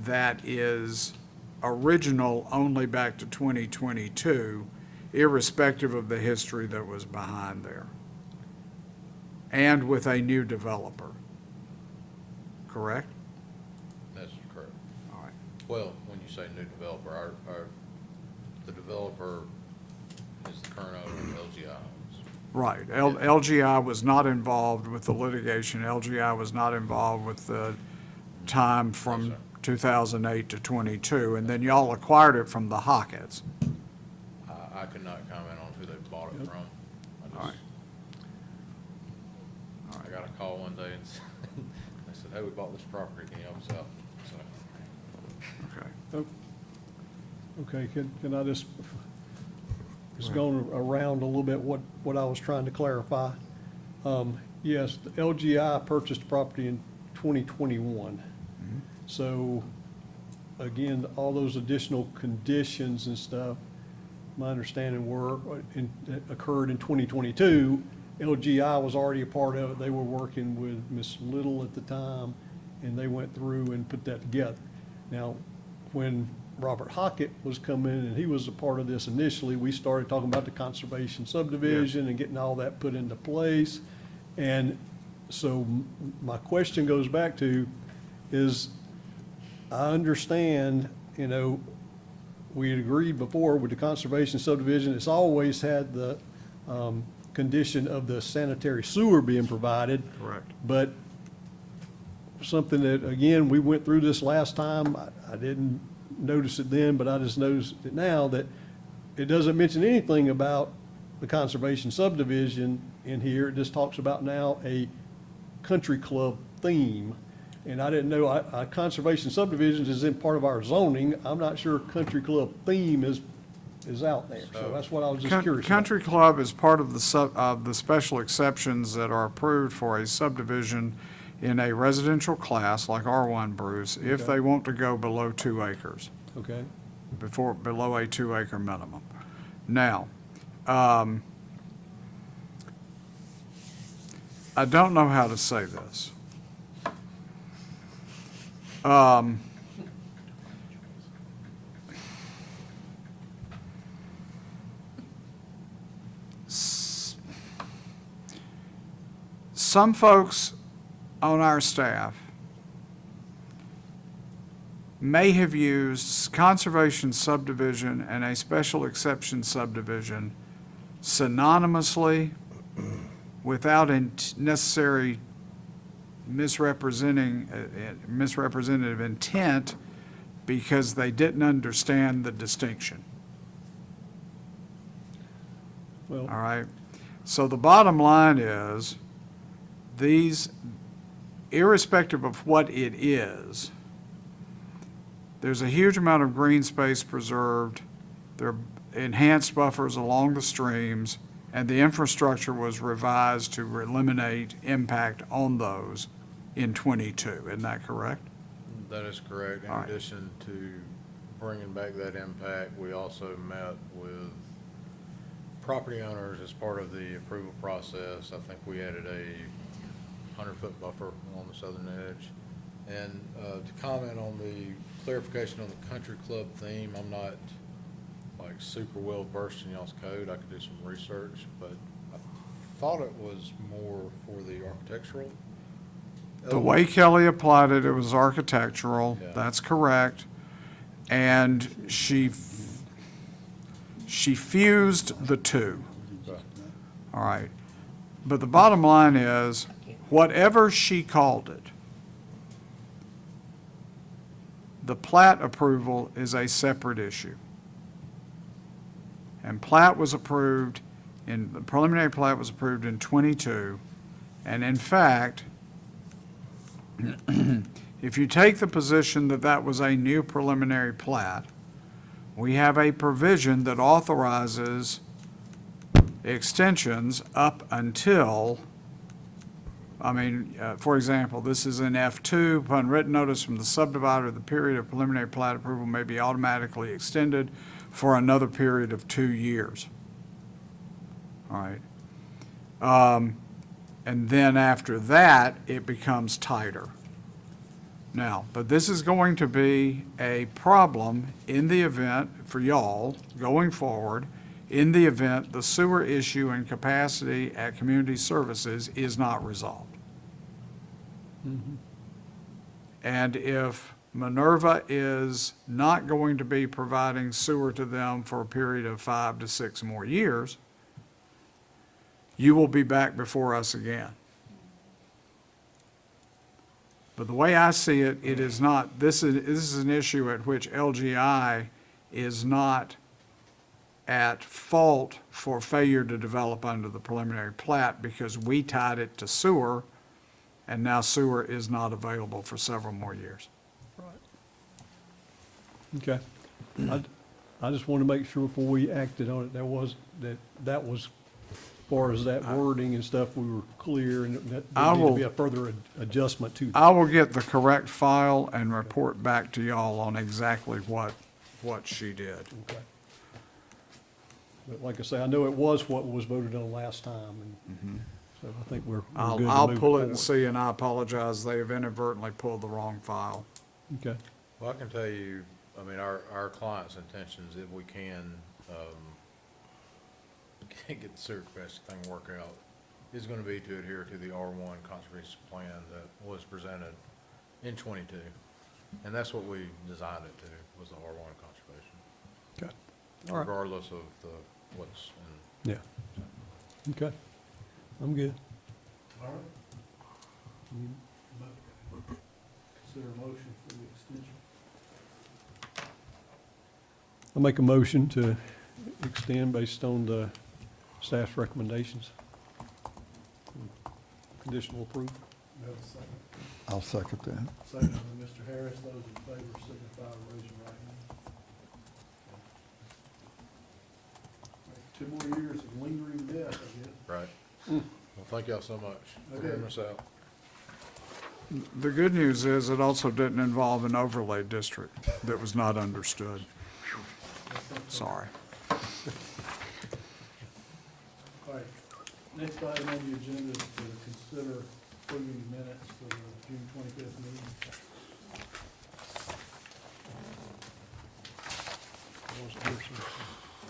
S4: that is original only back to 2022, irrespective of the history that was behind there, and with a new developer. Correct?
S13: That's correct.
S4: All right.
S13: Well, when you say new developer, the developer is the current owner of LGI Homes.
S4: Right. LGI was not involved with the litigation. LGI was not involved with the time
S13: Yes,
S4: from
S13: sir.
S4: 2008 to 22, and then y'all acquired it from the Hockett's.
S13: I could not comment on who they bought it from.
S4: All right.
S13: I got a call one day and they said, hey, we bought this property, can you help us out? So,
S4: Okay.
S9: Okay, can I just going around a little bit what I was trying to clarify? Yes, the LGI purchased the property in 2021. So, again, all those additional conditions and stuff, my understanding occurred in 2022. LGI was already a part of it. They were working with Ms. Little at the time, and they went through and put that together. Now, when Robert Hockett was coming in and he was a part of this initially, we started talking about the conservation subdivision and getting all that put into place. And so my question goes back to, is I understand, we had agreed before with the conservation subdivision, it's always had the condition of the sanitary sewer being provided.
S4: Correct.
S9: But something that, again, we went through this last time, I didn't notice it then, but I just noticed it now, that it doesn't mention anything about the conservation subdivision in here. It just talks about now a country club theme. And I didn't know, conservation subdivisions is in part of our zoning. I'm not sure country club theme is out there. So that's what I was just curious about.
S4: Country club is part of the special exceptions that are approved for a subdivision in a residential class like R1, Bruce, if
S9: Okay.
S4: they want to go below 2 acres,
S9: Okay,
S4: below a 2-acre minimum. Now, I don't know how to say this. Some folks on our staff may have used conservation subdivision and a special exception subdivision synonymously without necessary misrepresentative intent because they didn't understand the distinction.
S9: well,
S4: All right? So the bottom line is, these, irrespective of what it is, there's a huge amount of green space preserved, there are enhanced buffers along the streams, and the infrastructure was revised to eliminate impact on those in '22. Isn't that correct?
S13: That is correct. In
S4: All right.
S13: addition to bringing back that impact, we also met with property owners as part of the approval process. I think we added a 100-foot buffer along the southern edge. And to comment on the clarification on the country club theme, I'm not like super well versed in y'all's code. I could do some research, but I thought it was more for the architectural.
S4: The way Kelly applied it, it was architectural,
S13: Yeah.
S4: that's correct. And she fused the two, all right? But the bottom line is, whatever she called it, the plat approval is a separate issue. And plat was approved the preliminary plat was approved in '22. And in fact, if you take the position that that was a new preliminary plat, we have a provision that authorizes extensions up until, for example, this is in F2, upon written notice from the subdivider, the period of preliminary plat approval may be automatically extended for another period of 2 years. All right. And then after that, it becomes tighter. Now, but this is going to be a problem in the event, for y'all, going forward, in the event the sewer issue and capacity at community services is not resolved. And if Minerva is not going to be providing sewer to them for a period of 5 to 6 more years, you will be back before us again. But the way I see it, it is not, this is an issue at which LGI is not at fault for failure to develop under the preliminary plat because we tied it to sewer, and now sewer is not available for several more years.
S9: okay. I just want to make sure before we acted on it, that was as far as that wording and stuff, we were clear, and that
S4: I
S9: there needed to
S4: will-
S9: be a further adjustment to that.
S4: I will get the correct file and report back to y'all on exactly what she did.
S9: Okay. But like I say, I know it was what was voted on last time, and so I think we're good to
S4: I'll
S9: move
S4: pull it and
S9: forward.
S4: see, and I apologize, they have inadvertently pulled the wrong file.
S9: Okay,
S13: Well, I can tell you, our client's intentions, if we can, get the sewer capacity thing work out, is gonna be to adhere to the R1 conservation plan that was presented in 22. And that's what we designed it to, was the R1 conservation,
S9: Okay. All right.
S13: regardless of what's in.
S9: Yeah. Okay. I'm good.
S1: All right. Consider a motion for the extension.
S9: I'll make a motion to extend based on the staff's recommendations. Conditional approval.
S1: We have a second.
S3: I'll second that.
S1: Second by Mr. Harris. Those in favor signify by raising your right hand. 2 more years of lingering death, I guess.
S13: Right. Well, thank y'all so much for hearing us out.
S4: The good news is it also didn't involve an overlay district that was not understood. Sorry.
S1: All right. Next item on the agenda is to consider approving the minutes for the June 25th meeting.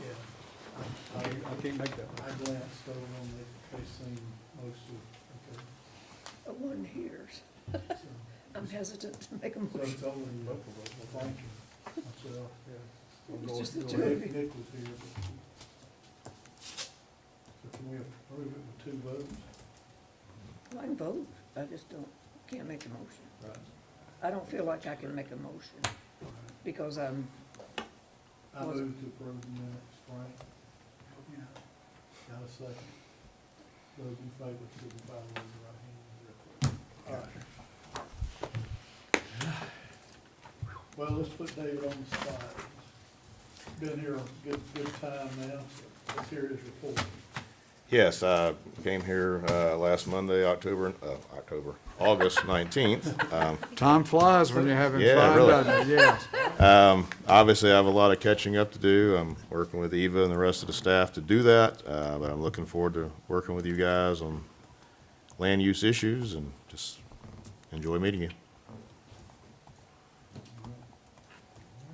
S1: Yeah.
S9: I can't make that one.
S1: I glanced over them, they seem most of, okay.
S5: One hears.
S1: So
S5: I'm hesitant to make a
S1: so
S5: motion.
S1: it's over in local, well, thank you. Myself, yeah.
S5: It was
S1: Go-
S5: just the
S1: go
S5: two of
S1: ahead.
S5: you.
S1: Nick was here, but. So can we approve it with 2 votes?
S5: I can vote, I just can't make a motion.
S1: Right.
S5: I don't feel like I can make a motion because I'm,
S1: I move to approve the minutes, Frank. Got a second. Those in favor, signify by raising your right hand. All right. Well, let's put David on the spot. Been here a good time now, so let's hear his report.
S8: Yes, I came here last Monday, August 19th.
S4: Time flies when you're having
S8: Yeah,
S4: fun,
S8: really.
S4: doesn't it? Yes.
S8: Obviously, I have a lot of catching up to do. I'm working with Eva and the rest of the staff to do that, but I'm looking forward to working with you guys on land use issues and just enjoy meeting you.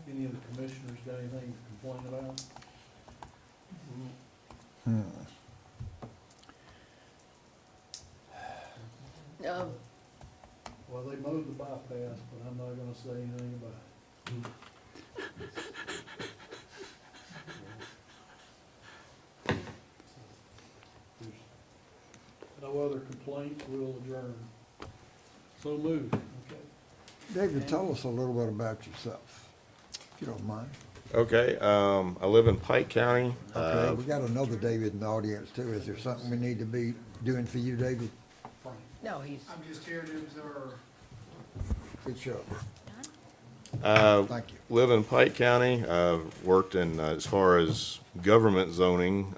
S1: Any of the commissioners got anything to complain about? Well, they mowed the bypass, but I'm not gonna say anything about it. There's no other complaints, we'll adjourn. So moved, okay.
S3: David, tell us a little bit about yourself, if you don't mind.
S8: Okay, I live in Pike County.
S3: Okay, we got another David in the audience too. Is there something we need to be doing for you, David?
S5: no, he's,
S1: I'm just here to observe.
S3: Good show.
S8: Uh,
S3: Thank you.
S8: Live in Pike County. Worked in, as far as government zoning,